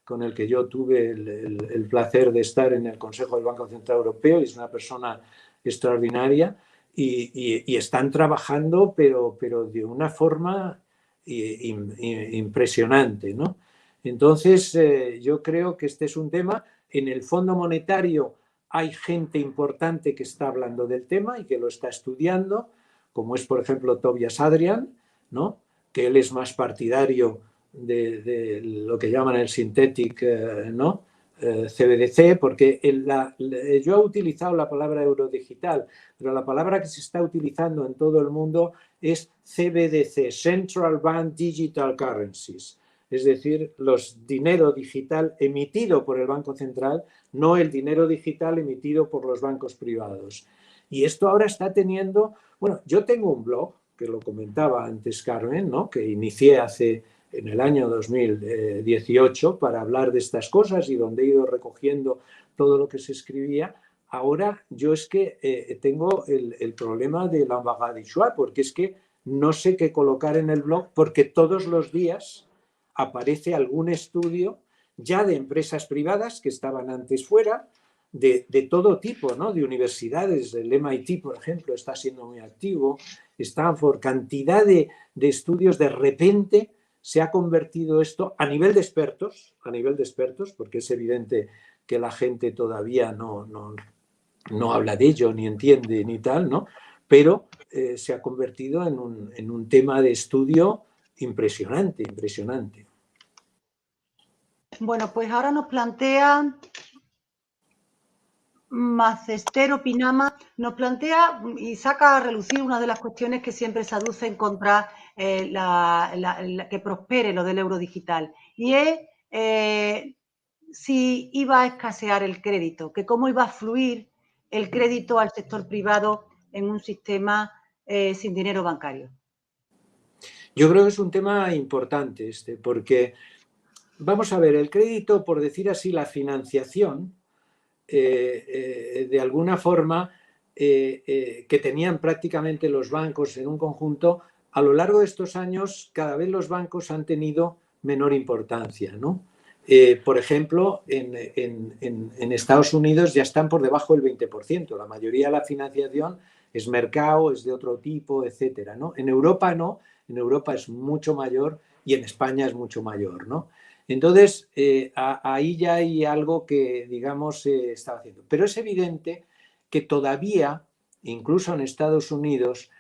con el que yo tuve el placer de estar en el Consejo del Banco Central Europeo, y es una persona extraordinaria, y están trabajando, pero de una forma impresionante, ¿no? Entonces, yo creo que este es un tema. En el Fondo Monetario hay gente importante que está hablando del tema y que lo está estudiando, como es, por ejemplo, Tobias Adrian, ¿no? Que él es más partidario de lo que llaman el synthetic, ¿no? CBDC, porque yo he utilizado la palabra eurodigital, pero la palabra que se está utilizando en todo el mundo es CBDC, Central Bank Digital Currencies, es decir, los dinero digital emitido por el Banco Central, no el dinero digital emitido por los bancos privados. Y esto ahora está teniendo, bueno, yo tengo un blog, que lo comentaba antes Carmen, ¿no? Que inicié en el año 2018 para hablar de estas cosas y donde he ido recogiendo todo lo que se escribía. Ahora yo es que tengo el problema de l'embarras du choix, porque es que no sé qué colocar en el blog, porque todos los días aparece algún estudio ya de empresas privadas que estaban antes fuera, de todo tipo, ¿no? De universidades, el MIT, por ejemplo, está siendo muy activo, Stanford, cantidad de estudios. De repente se ha convertido esto a nivel de expertos, porque es evidente que la gente todavía no habla de ello, ni entiende, ni tal, ¿no? Pero se ha convertido en un tema de estudio impresionante, impresionante. Bueno, pues ahora nos plantea Macester Pinama, nos plantea y saca a relucir una de las cuestiones que siempre se aducen contra que prospere lo del euro digital, y es si iba a escasear el crédito, que cómo iba a fluir el crédito al sector privado en un sistema sin dinero bancario. Yo creo que es un tema importante porque vamos a ver, el crédito, por decir así, la financiación, de alguna forma, que tenían prácticamente los bancos en un conjunto, a lo largo de estos años cada vez los bancos han tenido menor importancia, ¿no? Por ejemplo, en Estados Unidos ya están por debajo del 20%. La mayoría de la financiación es mercado, es de otro tipo, etcétera, ¿no? En Europa no, en Europa es mucho mayor y en España es mucho mayor, ¿no? Entonces, ahí ya hay algo que, digamos, se está haciendo. Pero es evidente que todavía, incluso en Estados Unidos,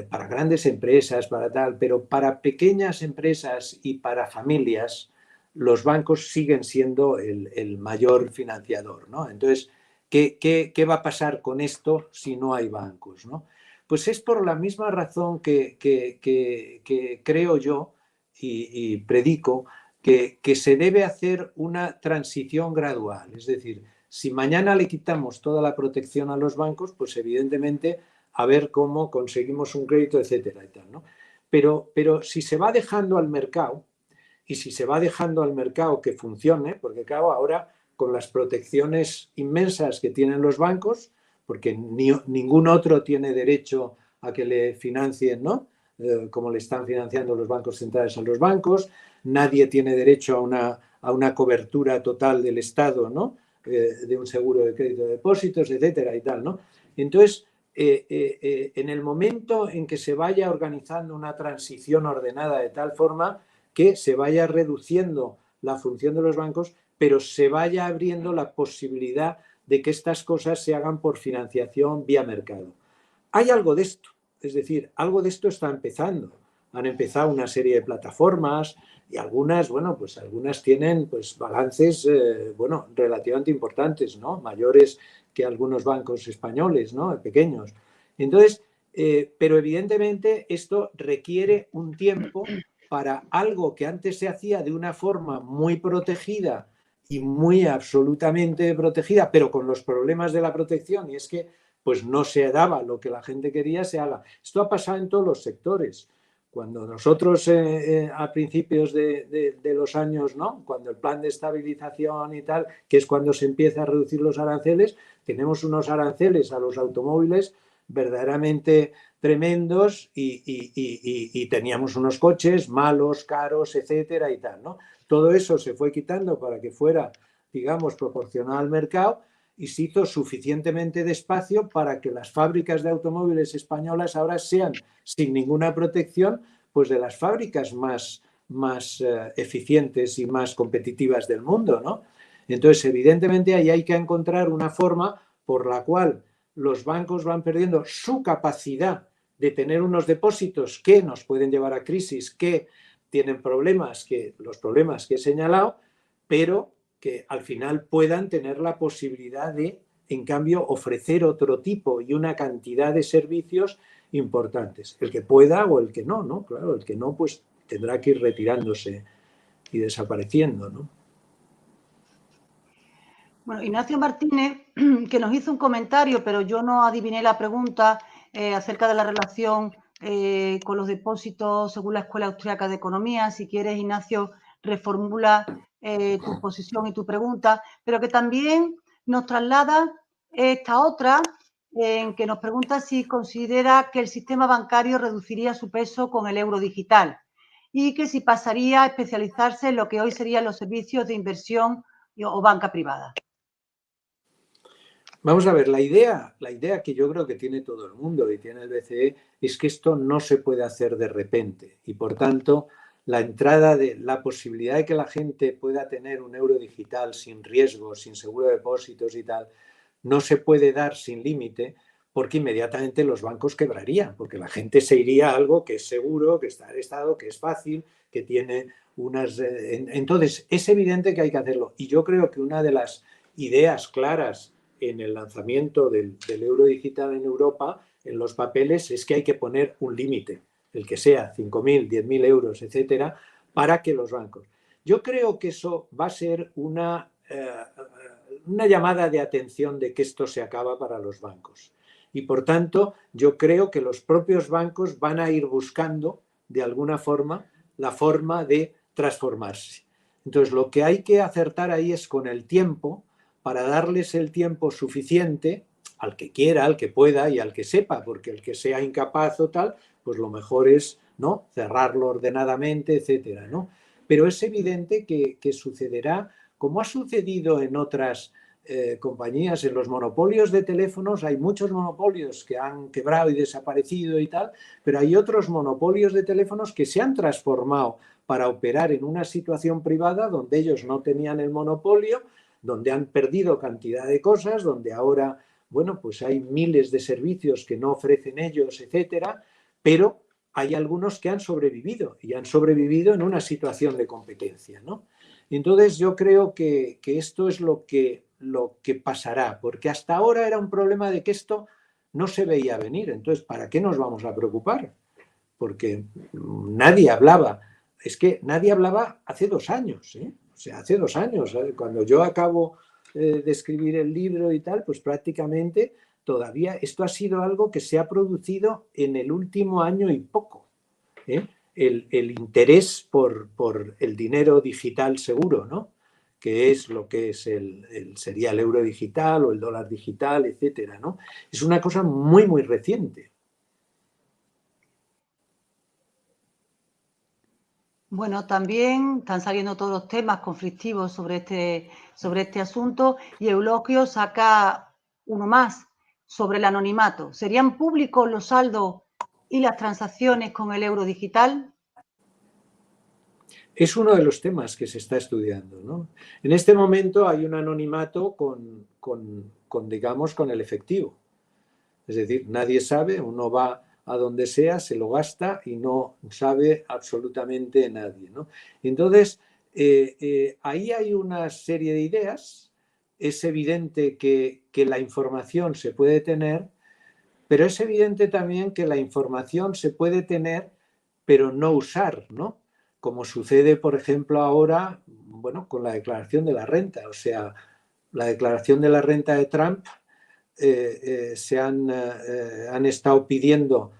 para grandes empresas, para tal, pero para pequeñas empresas y para familias, los bancos siguen siendo el mayor financiador, ¿no? Entonces, ¿qué va a pasar con esto si no hay bancos, ¿no? Pues es por la misma razón que creo yo y predico que se debe hacer una transición gradual. Es decir, si mañana le quitamos toda la protección a los bancos, pues evidentemente a ver cómo conseguimos un crédito, etcétera y tal, ¿no? Pero si se va dejando al mercado, y si se va dejando al mercado que funcione, porque claro, ahora con las protecciones inmensas que tienen los bancos, porque ningún otro tiene derecho a que le financien, ¿no? Como le están financiando los bancos centrales a los bancos, nadie tiene derecho a una cobertura total del Estado, ¿no? De un seguro de crédito de depósitos, etcétera y tal, ¿no? Entonces, en el momento en que se vaya organizando una transición ordenada de tal forma que se vaya reduciendo la función de los bancos, pero se vaya abriendo la posibilidad de que estas cosas se hagan por financiación vía mercado. Hay algo de esto, es decir, algo de esto está empezando. Han empezado una serie de plataformas y algunas, bueno, pues algunas tienen pues balances, bueno, relativamente importantes, ¿no? Mayores que algunos bancos españoles, ¿no? Pequeños. Entonces, pero evidentemente esto requiere un tiempo para algo que antes se hacía de una forma muy protegida y muy absolutamente protegida, pero con los problemas de la protección, y es que pues no se daba lo que la gente quería, se haga. Esto ha pasado en todos los sectores. Cuando nosotros a principios de los años, ¿no? Cuando el plan de estabilización y tal, que es cuando se empieza a reducir los aranceles, tenemos unos aranceles a los automóviles verdaderamente tremendos y teníamos unos coches malos, caros, etcétera y tal, ¿no? Todo eso se fue quitando para que fuera, digamos, proporcional al mercado y se hizo suficientemente despacio para que las fábricas de automóviles españolas ahora sean, sin ninguna protección, pues de las fábricas más eficientes y más competitivas del mundo, ¿no? Entonces, evidentemente, ahí hay que encontrar una forma por la cual los bancos van perdiendo su capacidad de tener unos depósitos que nos pueden llevar a crisis, que tienen problemas, que los problemas que he señalado, pero que al final puedan tener la posibilidad de, en cambio, ofrecer otro tipo y una cantidad de servicios importantes. El que pueda o el que no, ¿no? Claro, el que no, pues tendrá que ir retirándose y desapareciendo, ¿no? Bueno, Ignacio Martínez, que nos hizo un comentario, pero yo no adiviné la pregunta acerca de la relación con los depósitos según la Escuela Austriaca de Economía. Si quieres, Ignacio, reformula tu posición y tu pregunta, pero que también nos traslada esta otra, en que nos pregunta si considera que el sistema bancario reduciría su peso con el euro digital y que si pasaría a especializarse en lo que hoy serían los servicios de inversión o banca privada. Vamos a ver, la idea que yo creo que tiene todo el mundo y tiene el BCE es que esto no se puede hacer de repente y por tanto la entrada de la posibilidad de que la gente pueda tener un euro digital sin riesgo, sin seguro de depósitos y tal, no se puede dar sin límite porque inmediatamente los bancos quebrarían, porque la gente se iría a algo que es seguro, que está en estado, que es fácil, que tiene unas... Entonces, es evidente que hay que hacerlo y yo creo que una de las ideas claras en el lanzamiento del euro digital en Europa, en los papeles, es que hay que poner un límite, el que sea 5.000, 10.000 euros, etcétera, para que los bancos. Yo creo que eso va a ser una llamada de atención de que esto se acaba para los bancos. Y por tanto, yo creo que los propios bancos van a ir buscando, de alguna forma, la forma de transformarse. Entonces, lo que hay que acertar ahí es con el tiempo, para darles el tiempo suficiente al que quiera, al que pueda y al que sepa, porque el que sea incapaz o tal, pues lo mejor es, ¿no?, cerrarlo ordenadamente, etcétera, ¿no? Pero es evidente que sucederá, como ha sucedido en otras compañías, en los monopolios de teléfonos. Hay muchos monopolios que han quebrado y desaparecido y tal, pero hay otros monopolios de teléfonos que se han transformado para operar en una situación privada donde ellos no tenían el monopolio, donde han perdido cantidad de cosas, donde ahora, bueno, pues hay miles de servicios que no ofrecen ellos, etcétera, pero hay algunos que han sobrevivido y han sobrevivido en una situación de competencia, ¿no? Entonces yo creo que esto es lo que pasará, porque hasta ahora era un problema de que esto no se veía venir. Entonces, ¿para qué nos vamos a preocupar? Porque nadie hablaba. Es que nadie hablaba hace 2 años, ¿eh? O sea, hace 2 años, ¿eh? Cuando yo acabo de escribir el libro y tal, pues prácticamente todavía esto ha sido algo que se ha producido en el último año y poco, ¿eh? El interés por el dinero digital seguro, ¿no?, que es lo que es sería el euro digital o el dólar digital, etcétera, ¿no? Es una cosa muy, muy reciente. Bueno, también están saliendo todos los temas conflictivos sobre este asunto, y Euloquio saca uno más sobre el anonimato. ¿Serían públicos los saldos y las transacciones con el euro digital? Es uno de los temas que se está estudiando, ¿no? En este momento hay un anonimato digamos, con el efectivo. Es decir, nadie sabe, uno va a donde sea, se lo gasta y no sabe absolutamente nadie, ¿no? Entonces, ahí hay una serie de ideas. Es evidente que la información se puede tener, pero es evidente también que la información se puede tener, pero no usar, ¿no? Como sucede, por ejemplo, ahora, bueno, con la declaración de la renta. O sea, la declaración de la renta de Trump, han estado pidiendo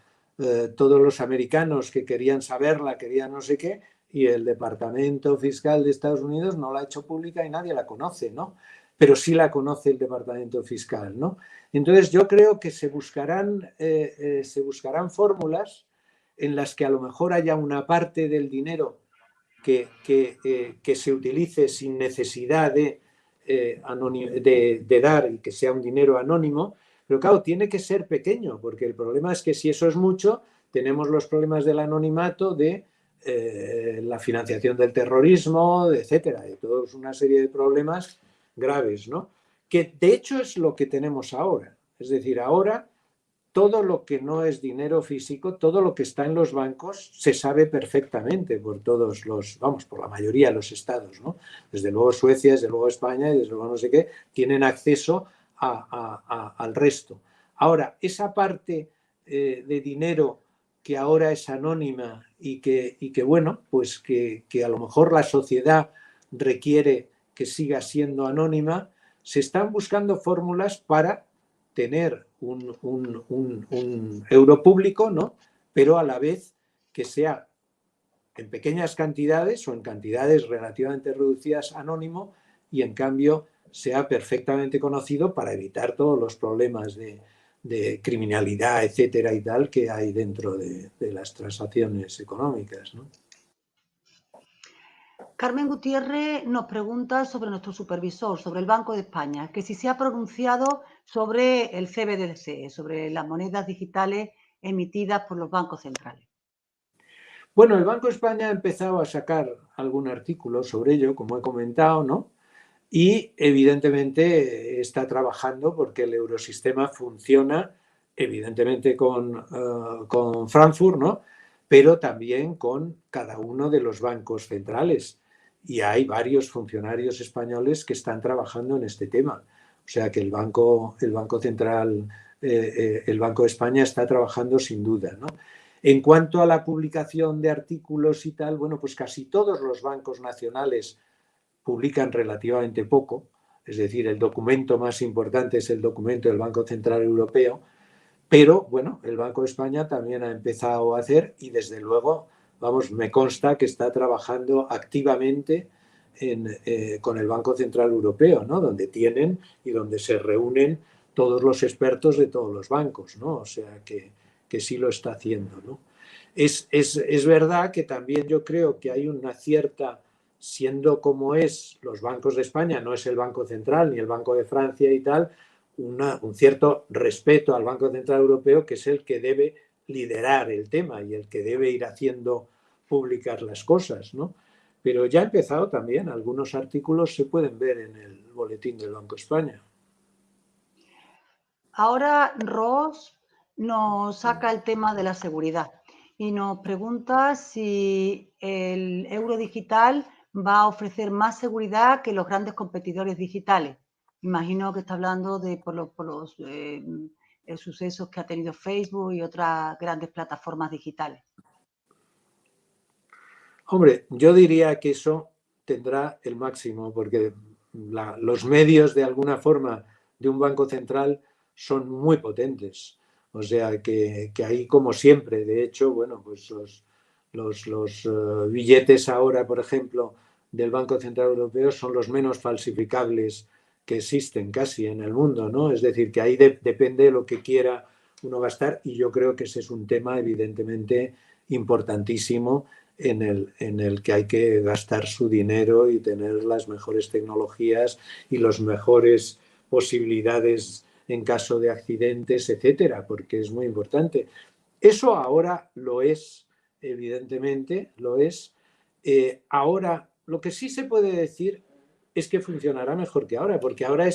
todos los americanos que querían saberla, querían no sé qué, y el Departamento Fiscal de Estados Unidos no la ha hecho pública y nadie la conoce, ¿no? Pero sí la conoce el Departamento Fiscal, ¿no? Entonces yo creo que se buscarán fórmulas en las que a lo mejor haya una parte del dinero que se utilice sin necesidad de dar y que sea un dinero anónimo, pero claro, tiene que ser pequeño, porque el problema es que si eso es mucho, tenemos los problemas del anonimato, de la financiación del terrorismo, etcétera, de toda una serie de problemas graves, ¿no? Que de hecho es lo que tenemos ahora. Es decir, ahora todo lo que no es dinero físico, todo lo que está en los bancos, se sabe perfectamente por todos por la mayoría de los estados, ¿no? Desde luego Suecia, desde luego España y desde luego no sé qué, tienen acceso al resto. Ahora, esa parte de dinero que ahora es anónima y que bueno, pues que a lo mejor la sociedad requiere que siga siendo anónima, se están buscando fórmulas para tener un euro público, ¿no?, pero a la vez que sea en pequeñas cantidades o en cantidades relativamente reducidas anónimo, y en cambio sea perfectamente conocido, para evitar todos los problemas de criminalidad, etcétera y tal, que hay dentro de las transacciones económicas, ¿no? Carmen Gutiérrez nos pregunta sobre nuestro supervisor, sobre el Banco de España, que si se ha pronunciado sobre el CBDC, sobre las monedas digitales emitidas por los bancos centrales. Bueno, el Banco de España ha empezado a sacar algún artículo sobre ello, como he comentado, ¿no? Y evidentemente está trabajando porque el eurosistema funciona, evidentemente con Frankfurt, ¿no?, pero también con cada uno de los bancos centrales. Y hay varios funcionarios españoles que están trabajando en este tema. O sea que el Banco Central, el Banco de España está trabajando sin duda, ¿no? En cuanto a la publicación de artículos y tal, bueno, pues casi todos los bancos nacionales publican relativamente poco. Es decir, el documento más importante es el documento del Banco Central Europeo, pero bueno, el Banco de España también ha empezado a hacer, y desde luego, vamos, me consta que está trabajando activamente con el Banco Central Europeo, ¿no? Donde tienen y donde se reúnen todos los expertos de todos los bancos, ¿no? O sea que sí lo está haciendo, ¿no? Es verdad que también yo creo que hay una cierta, siendo como es los bancos de España, no es el Banco Central ni el Banco de Francia y tal, un cierto respeto al Banco Central Europeo, que es el que debe liderar el tema y el que debe ir haciendo públicas las cosas, ¿no? Pero ya ha empezado también, algunos artículos se pueden ver en el boletín del Banco de España. Ahora Ross nos saca el tema de la seguridad y nos pregunta si el euro digital va a ofrecer más seguridad que los grandes competidores digitales. Imagino que está hablando de por los sucesos que ha tenido Facebook y otras grandes plataformas digitales. Hombre, yo diría que eso tendrá el máximo, porque los medios de alguna forma de un banco central son muy potentes. O sea que ahí, como siempre, de hecho, bueno, pues los billetes ahora, por ejemplo, del Banco Central Europeo son los menos falsificables que existen casi en el mundo, ¿no? Es decir, que ahí depende de lo que quiera uno gastar, y yo creo que ese es un tema evidentemente importantísimo en el que hay que gastar su dinero y tener las mejores tecnologías y las mejores posibilidades en caso de accidentes, etcétera, porque es muy importante. Eso ahora lo es, evidentemente, lo es. Ahora, lo que sí se puede decir es que funcionará mejor que ahora, porque ahora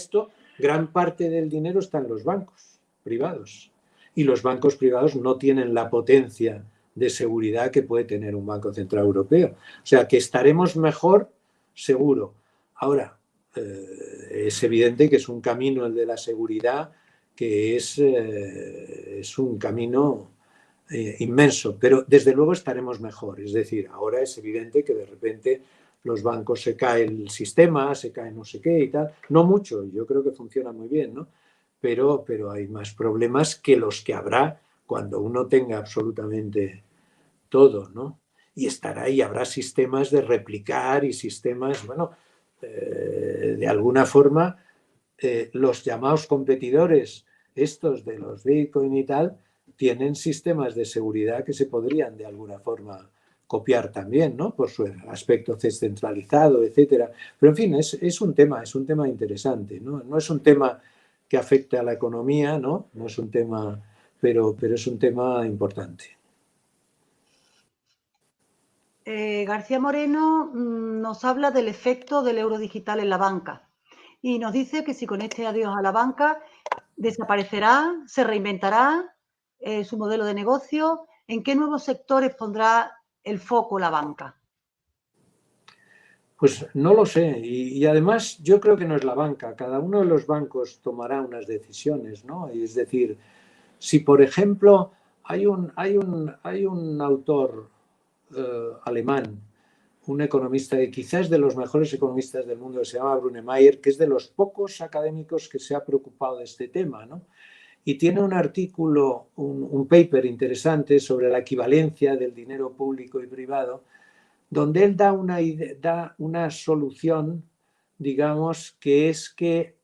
gran parte del dinero está en los bancos privados. Y los bancos privados no tienen la potencia de seguridad que puede tener un Banco Central Europeo. O sea, que estaremos mejor, seguro. Ahora, es evidente que es un camino, el de la seguridad, que es un camino inmenso, pero desde luego estaremos mejor. Es decir, ahora es evidente que de repente los bancos se cae el sistema, se cae no sé qué y tal. No mucho, yo creo que funciona muy bien, ¿no? Pero hay más problemas que los que habrá cuando uno tenga absolutamente todo, ¿no? Y estará y habrá sistemas de replicar y sistemas, bueno, de alguna forma, los llamados competidores, estos de los Bitcoin y tal, tienen sistemas de seguridad que se podrían de alguna forma copiar también, ¿no? Por su aspecto descentralizado, etcétera. Pero en fin, es un tema interesante, ¿no? No es un tema que afecte a la economía, ¿no? No es un tema, pero es un tema importante. García Moreno nos habla del efecto del euro digital en la banca y nos dice que si con este adiós a la banca desaparecerá, se reinventará su modelo de negocio. ¿En qué nuevos sectores pondrá el foco la banca? Pues no lo sé. Y además yo creo que no es la banca. Cada uno de los bancos tomará unas decisiones, ¿no? Y es decir, si por ejemplo hay un autor alemán, un economista que quizás es de los mejores economistas del mundo, que se llama Brunner, que es de los pocos académicos que se ha preocupado de este tema, ¿no? Y tiene un artículo, un paper interesante sobre la equivalencia del dinero público y privado, donde él da una solución, digamos, que es que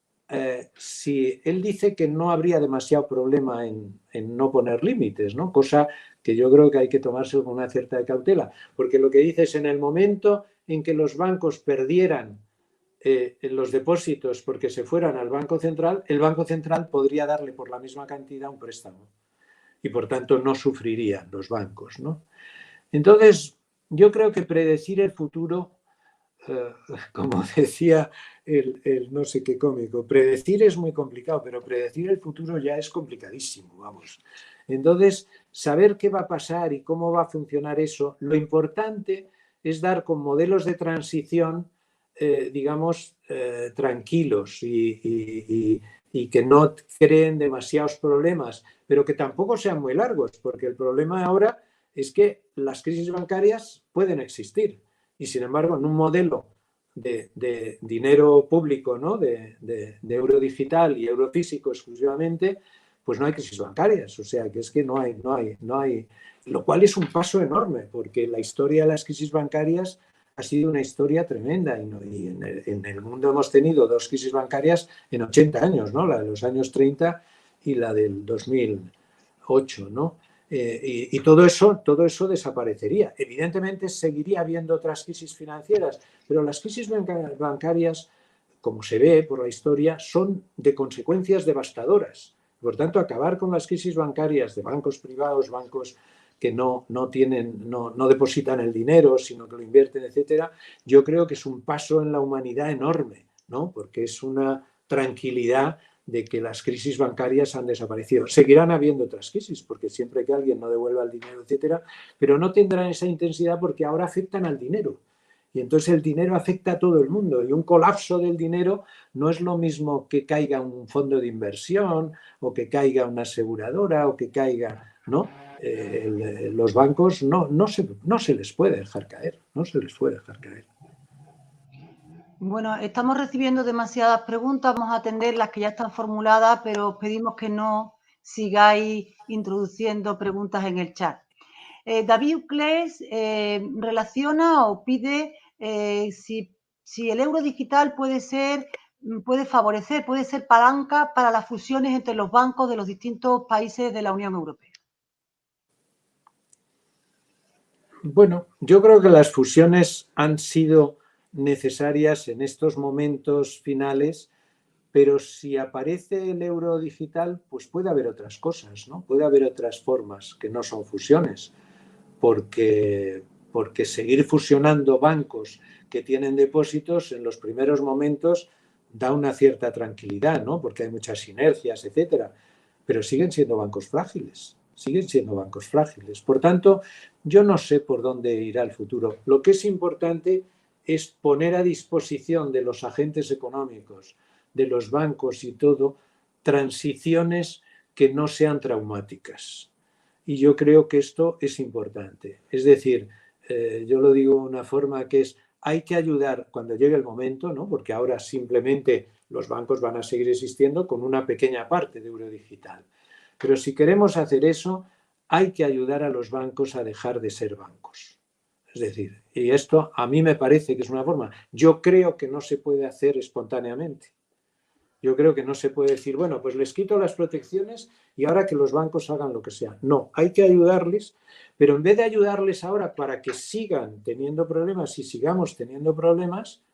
si él dice que no habría demasiado problema en no poner límites, ¿no? Cosa que yo creo que hay que tomarse con una cierta cautela, porque lo que dice es en el momento en que los bancos perdieran los depósitos porque se fueran al Banco Central, el Banco Central podría darle por la misma cantidad un préstamo y por tanto no sufrirían los bancos, ¿no? Entonces, yo creo que predecir el futuro, como decía el no sé qué cómico, predecir es muy complicado, pero predecir el futuro ya es complicadísimo, vamos. Entonces, saber qué va a pasar y cómo va a funcionar eso, lo importante es dar con modelos de transición, digamos, tranquilos y que no creen demasiados problemas, pero que tampoco sean muy largos, porque el problema ahora es que las crisis bancarias pueden existir y, sin embargo, en un modelo de dinero público, ¿no? de euro digital y euro físico exclusivamente, pues no hay crisis bancarias. O sea, que es que no hay, lo cual es un paso enorme, porque la historia de las crisis bancarias ha sido una historia tremenda y en el mundo hemos tenido 2 crisis bancarias en 80 años, ¿no? La de los años 30 y la del 2008, ¿no? Y todo eso desaparecería. Evidentemente seguiría habiendo otras crisis financieras, pero las crisis bancarias, como se ve por la historia, son de consecuencias devastadoras. Por tanto, acabar con las crisis bancarias de bancos privados, bancos que no depositan el dinero, sino que lo invierten, etcétera, yo creo que es un paso en la humanidad enorme, ¿no? Porque es una tranquilidad de que las crisis bancarias han desaparecido. Seguirán habiendo otras crisis, porque siempre que alguien no devuelva el dinero, etcétera, pero no tendrán esa intensidad porque ahora afectan al dinero. Y entonces el dinero afecta a todo el mundo y un colapso del dinero no es lo mismo que caiga un fondo de inversión o que caiga una aseguradora o que caiga, ¿no? Los bancos no se les puede dejar caer, no se les puede dejar caer. Bueno, estamos recibiendo demasiadas preguntas, vamos a atender las que ya están formuladas, pero os pedimos que no sigáis introduciendo preguntas en el chat. David Uclés relaciona o pide si el euro digital puede favorecer, puede ser palanca para las fusiones entre los bancos de los distintos países de la Unión Europea. Bueno, yo creo que las fusiones han sido necesarias en estos momentos finales, pero si aparece el euro digital, pues puede haber otras cosas, ¿no? Puede haber otras formas que no son fusiones, porque seguir fusionando bancos que tienen depósitos en los primeros momentos da una cierta tranquilidad, ¿no? Porque hay muchas sinergias, etcétera, pero siguen siendo bancos frágiles. Siguen siendo bancos frágiles. Por tanto, yo no sé por dónde irá el futuro. Lo que es importante es poner a disposición de los agentes económicos, de los bancos y todo, transiciones que no sean traumáticas. Y yo creo que esto es importante. Es decir, yo lo digo de una forma que es, hay que ayudar cuando llegue el momento, ¿no? Porque ahora simplemente los bancos van a seguir existiendo con una pequeña parte de euro digital. Pero si queremos hacer eso, hay que ayudar a los bancos a dejar de ser bancos. Es decir, y esto a mí me parece que es una forma. Yo creo que no se puede hacer espontáneamente. Yo creo que no se puede decir, bueno, pues les quito las protecciones y ahora que los bancos hagan lo que sea. No, hay que ayudarles, pero en vez de ayudarles ahora para que sigan teniendo problemas y sigamos teniendo problemas,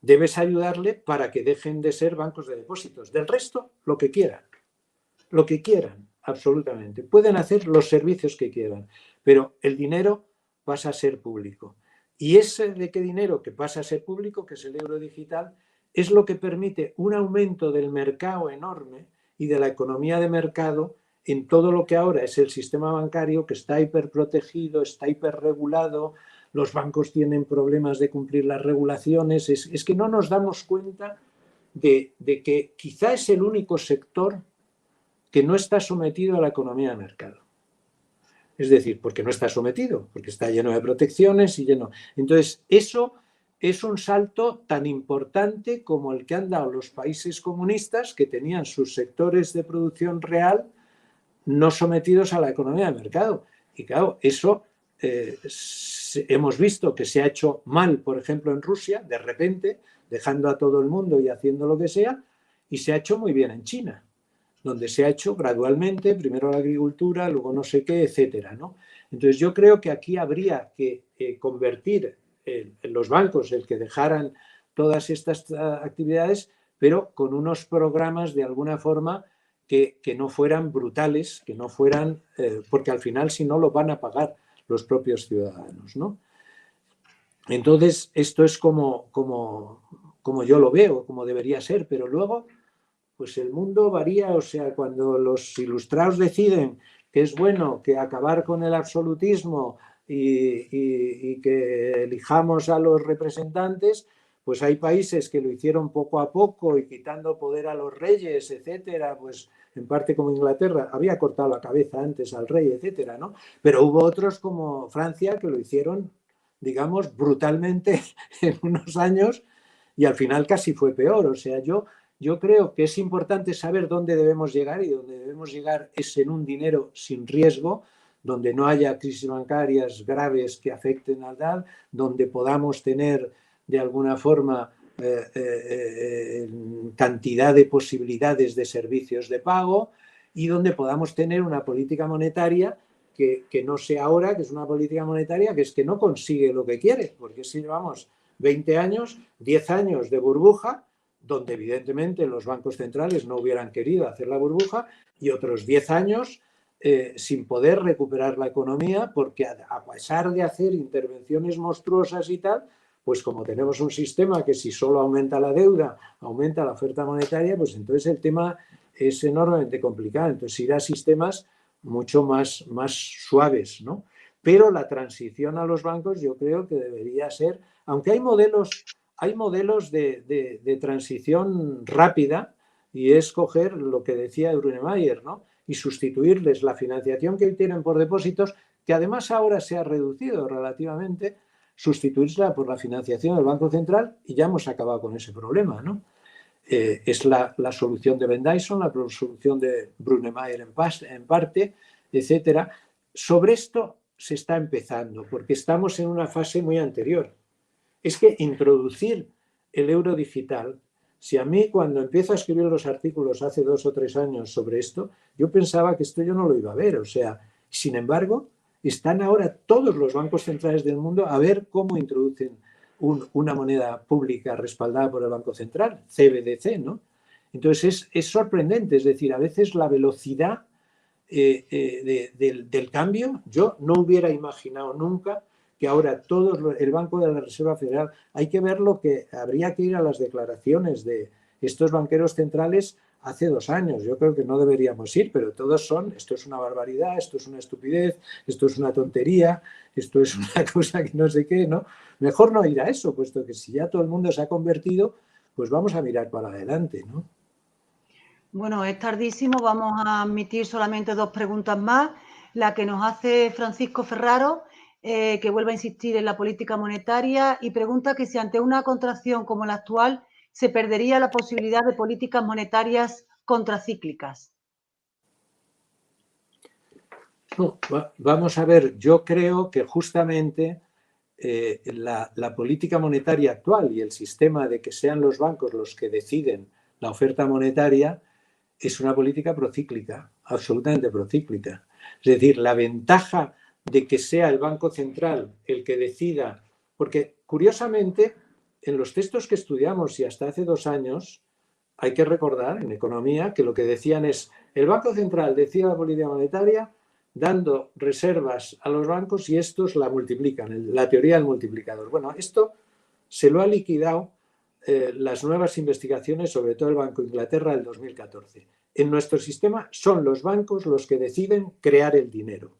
debes ayudarle para que dejen de ser bancos de depósitos. Del resto, lo que quieran, absolutamente. Pueden hacer los servicios que quieran, pero el dinero pasa a ser público. Y ese de qué dinero que pasa a ser público, que es el euro digital, es lo que permite un aumento del mercado enorme y de la economía de mercado en todo lo que ahora es el sistema bancario, que está hiperprotegido, está hiperregulado, los bancos tienen problemas de cumplir las regulaciones. Es que no nos damos cuenta de que quizá es el único sector que no está sometido a la economía de mercado. Es decir, porque no está sometido, porque está lleno de protecciones y lleno. Entonces, eso es un salto tan importante como el que han dado los países comunistas, que tenían sus sectores de producción real no sometidos a la economía de mercado. Y claro, eso hemos visto que se ha hecho mal, por ejemplo, en Rusia, de repente, dejando a todo el mundo y haciendo lo que sea, y se ha hecho muy bien en China, donde se ha hecho gradualmente, primero la agricultura, luego no sé qué, etcétera, ¿no? Entonces yo creo que aquí habría que convertir en los bancos el que dejaran todas estas actividades, pero con unos programas de alguna forma que no fueran brutales, que no fueran, porque al final si no lo van a pagar los propios ciudadanos, ¿no? Entonces esto es como yo lo veo, como debería ser, pero luego pues el mundo varía. O sea, cuando los ilustrados deciden que es bueno que acabar con el absolutismo y que elijamos a los representantes, pues hay países que lo hicieron poco a poco y quitando poder a los reyes, etcétera, pues en parte como Inglaterra, había cortado la cabeza antes al rey, etcétera, ¿no? Pero hubo otros como Francia que lo hicieron, digamos, brutalmente en unos años y al final casi fue peor. O sea, yo creo que es importante saber dónde debemos llegar, y dónde debemos llegar es en un dinero sin riesgo, donde no haya crisis bancarias graves que afecten al tal, donde podamos tener de alguna forma cantidad de posibilidades de servicios de pago y donde podamos tener una política monetaria que no sea ahora, que es una política monetaria que es que no consigue lo que quiere, porque si llevamos 20 años, 10 años de burbuja, donde evidentemente los bancos centrales no hubieran querido hacer la burbuja, y otros 10 años sin poder recuperar la economía, porque a pesar de hacer intervenciones monstruosas y tal, pues como tenemos un sistema que si solo aumenta la deuda, aumenta la oferta monetaria, pues entonces el tema es enormemente complicado. Entonces ir a sistemas mucho más suaves, ¿no? Pero la transición a los bancos yo creo que debería ser, aunque hay modelos de transición rápida, y es coger lo que decía Brunemayer, ¿no? Y sustituirles la financiación que tienen por depósitos, que además ahora se ha reducido relativamente, sustituirla por la financiación del Banco Central y ya hemos acabado con ese problema, ¿no? Es la solución de Ben Dyson, la solución de Brunemayer en parte, etcétera. Sobre esto se está empezando, porque estamos en una fase muy anterior. Es que introducir el euro digital, si a mí cuando empiezo a escribir los artículos hace 2 o 3 años sobre esto, yo pensaba que esto yo no lo iba a ver. O sea, sin embargo, están ahora todos los bancos centrales del mundo a ver cómo introducen una moneda pública respaldada por el Banco Central, CBDC, ¿no? Entonces es sorprendente, es decir, a veces la velocidad del cambio, yo no hubiera imaginado nunca que ahora el Banco de la Reserva Federal, hay que ver lo que habría que ir a las declaraciones de estos banqueros centrales hace 2 años. Yo creo que no deberíamos ir, pero todos esto es una barbaridad, esto es una estupidez, esto es una tontería, esto es una cosa que no sé qué, ¿no? Mejor no ir a eso, puesto que si ya todo el mundo se ha convertido, pues vamos a mirar para adelante, ¿no? Bueno, es tardísimo, vamos a admitir solamente 2 preguntas más. La que nos hace Francisco Ferraro, que vuelve a insistir en la política monetaria y pregunta que si ante una contracción como la actual se perdería la posibilidad de políticas monetarias contracíclicas. No, vamos a ver, yo creo que justamente la política monetaria actual y el sistema de que sean los bancos los que deciden la oferta monetaria es una política procíclica, absolutamente procíclica. Es decir, la ventaja de que sea el Banco Central el que decida, porque curiosamente en los textos que estudiamos y hasta hace 2 años, hay que recordar en economía que lo que decían es el Banco Central decide la política monetaria dando reservas a los bancos y estos la multiplican, la teoría del multiplicador. Bueno, esto se lo ha liquidado las nuevas investigaciones, sobre todo el Banco de Inglaterra del 2014. En nuestro sistema son los bancos los que deciden crear el dinero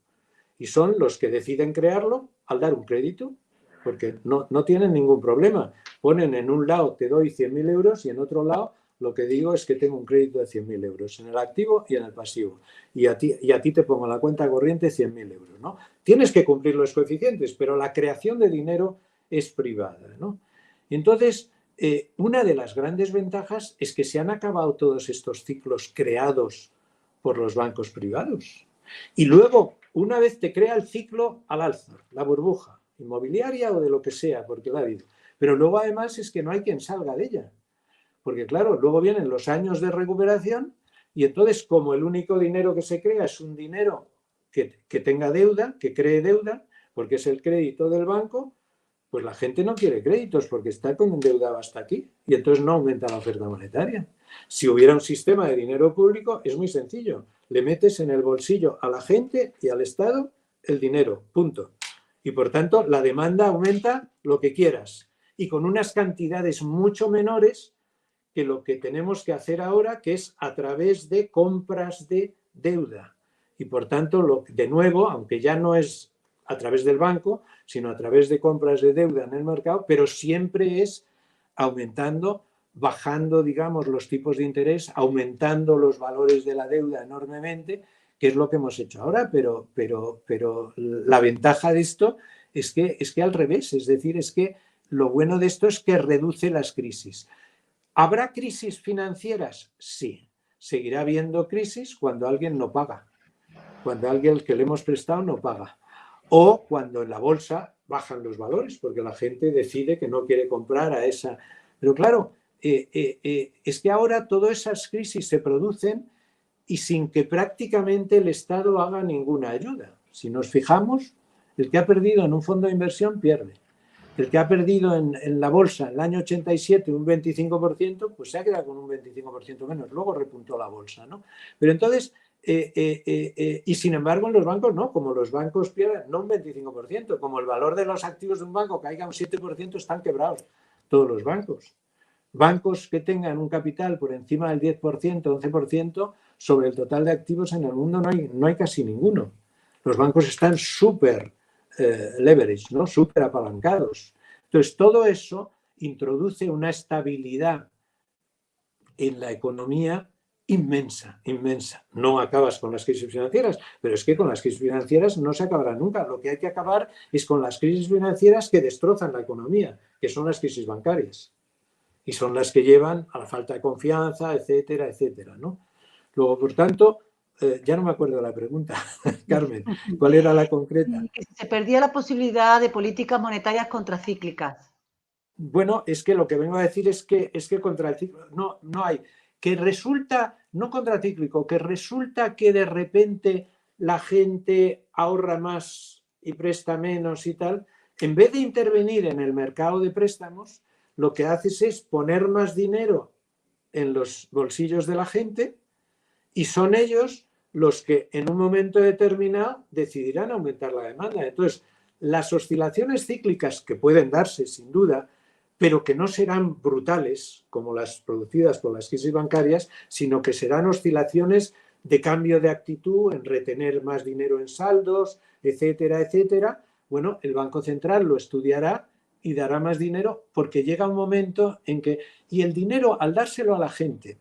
y son los que deciden crearlo al dar un crédito, porque no tienen ningún problema. Ponen en un lado te doy 100.000 euros y en otro lado lo que digo es que tengo un crédito de 100.000 euros en el activo y en el pasivo. Y a ti te pongo en la cuenta corriente 100.000 euros, ¿no? Tienes que cumplir los coeficientes, pero la creación de dinero es privada, ¿no? Entonces, una de las grandes ventajas es que se han acabado todos estos ciclos creados por los bancos privados. Y luego, una vez te crea el ciclo al alza, la burbuja inmobiliaria o de lo que sea, porque la ha habido. Pero luego además es que no hay quien salga de ella. Porque claro, luego vienen los años de recuperación y entonces como el único dinero que se crea es un dinero que tenga deuda, que cree deuda, porque es el crédito del banco, pues la gente no quiere créditos porque está endeudada hasta aquí y entonces no aumenta la oferta monetaria. Si hubiera un sistema de dinero público, es muy sencillo. Le metes en el bolsillo a la gente y al Estado el dinero, punto. Y por tanto, la demanda aumenta lo que quieras y con unas cantidades mucho menores que lo que tenemos que hacer ahora, que es a través de compras de deuda. Y por tanto, de nuevo, aunque ya no es a través del banco, sino a través de compras de deuda en el mercado, pero siempre es aumentando, bajando, digamos, los tipos de interés, aumentando los valores de la deuda enormemente, que es lo que hemos hecho ahora, pero la ventaja de esto es que al revés, es decir, es que lo bueno de esto es que reduce las crisis. ¿Habrá crisis financieras? Sí. Seguirá habiendo crisis cuando alguien no paga. cuando alguien que le hemos prestado no paga. O cuando en la bolsa bajan los valores, porque la gente decide que no quiere comprar a esa. Pero claro, es que ahora todas esas crisis se producen y sin que prácticamente el Estado haga ninguna ayuda. Si nos fijamos, el que ha perdido en un fondo de inversión pierde. El que ha perdido en la bolsa en el año 87 un 25%, pues se ha quedado con un 25% menos. Luego repuntó la bolsa, ¿no? Pero entonces, y sin embargo en los bancos no, como los bancos pierden, no un 25%, como el valor de los activos de un banco caiga un 7%, están quebrados todos los bancos. Bancos que tengan un capital por encima del 10%, 11%, sobre el total de activos en el mundo no hay casi ninguno. Los bancos están súper leverage, ¿no? Súper apalancados. Entonces, todo eso introduce una estabilidad en la economía inmensa, inmensa. No acabas con las crisis financieras, pero es que con las crisis financieras no se acabará nunca. Lo que hay que acabar es con las crisis financieras que destrozan la economía, que son las crisis bancarias. Y son las que llevan a la falta de confianza, etcétera, etcétera, ¿no? Luego, por tanto, ya no me acuerdo de la pregunta, Carmen. ¿Cuál era la concreta? Que se perdía la posibilidad de políticas monetarias contracíclicas. Bueno, es que lo que vengo a decir es que contracíclico no hay. Que resulta, no contracíclico, que resulta que de repente la gente ahorra más y presta menos y tal. En vez de intervenir en el mercado de préstamos, lo que haces es poner más dinero en los bolsillos de la gente y son ellos los que en un momento determinado decidirán aumentar la demanda. Entonces, las oscilaciones cíclicas que pueden darse, sin duda, pero que no serán brutales como las producidas por las crisis bancarias, sino que serán oscilaciones de cambio de actitud, en retener más dinero en saldos, etcétera, etcétera. Bueno, el Banco Central lo estudiará y dará más dinero porque llega un momento en que... Y el dinero, al dárselo a la gente,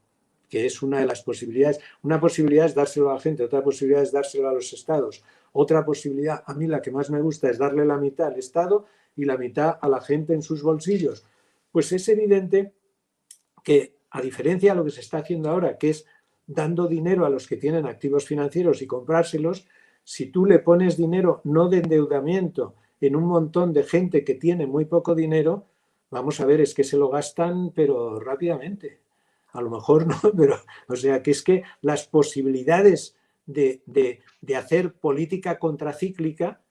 que es una de las posibilidades, una posibilidad es dárselo a la gente, otra posibilidad es dárselo a los estados, otra posibilidad, a mí la que más me gusta, es darle la mitad al Estado y la mitad a la gente en sus bolsillos. Pues es evidente que, a diferencia de lo que se está haciendo ahora, que es dando dinero a los que tienen activos financieros y comprárselos, si tú le pones dinero no de endeudamiento en un montón de gente que tiene muy poco dinero, vamos a ver, es que se lo gastan, pero rápidamente. A lo mejor no, pero, o sea, que es que las posibilidades de hacer política contracíclica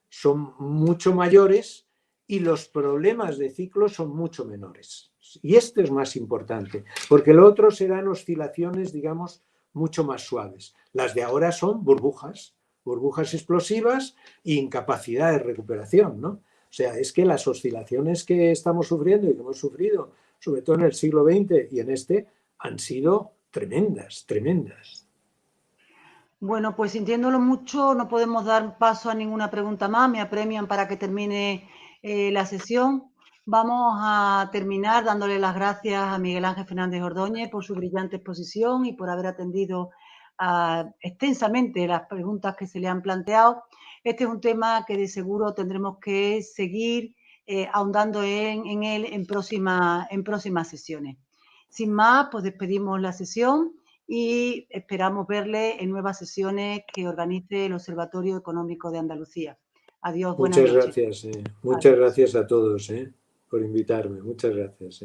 son mucho mayores y los problemas de ciclo son mucho menores. Y esto es más importante, porque lo otro serán oscilaciones, digamos, mucho más suaves. Las de ahora son burbujas explosivas e incapacidad de recuperación, ¿no? O sea, es que las oscilaciones que estamos sufriendo y que hemos sufrido, sobre todo en el siglo XX y en este, han sido tremendas, tremendas. Bueno, pues sintiéndolo mucho, no podemos dar paso a ninguna pregunta más. Me apremian para que termine la sesión. Vamos a terminar dándole las gracias a Miguel Ángel Fernández Ordóñez por su brillante exposición y por haber atendido extensamente las preguntas que se le han planteado. Este es un tema que de seguro tendremos que seguir ahondando en él en próximas sesiones. Sin más, pues despedimos la sesión y esperamos verle en nuevas sesiones que organice el Observatorio Económico de Andalucía. Adiós, buenas noches. Muchas gracias a todos por invitarme. Muchas gracias.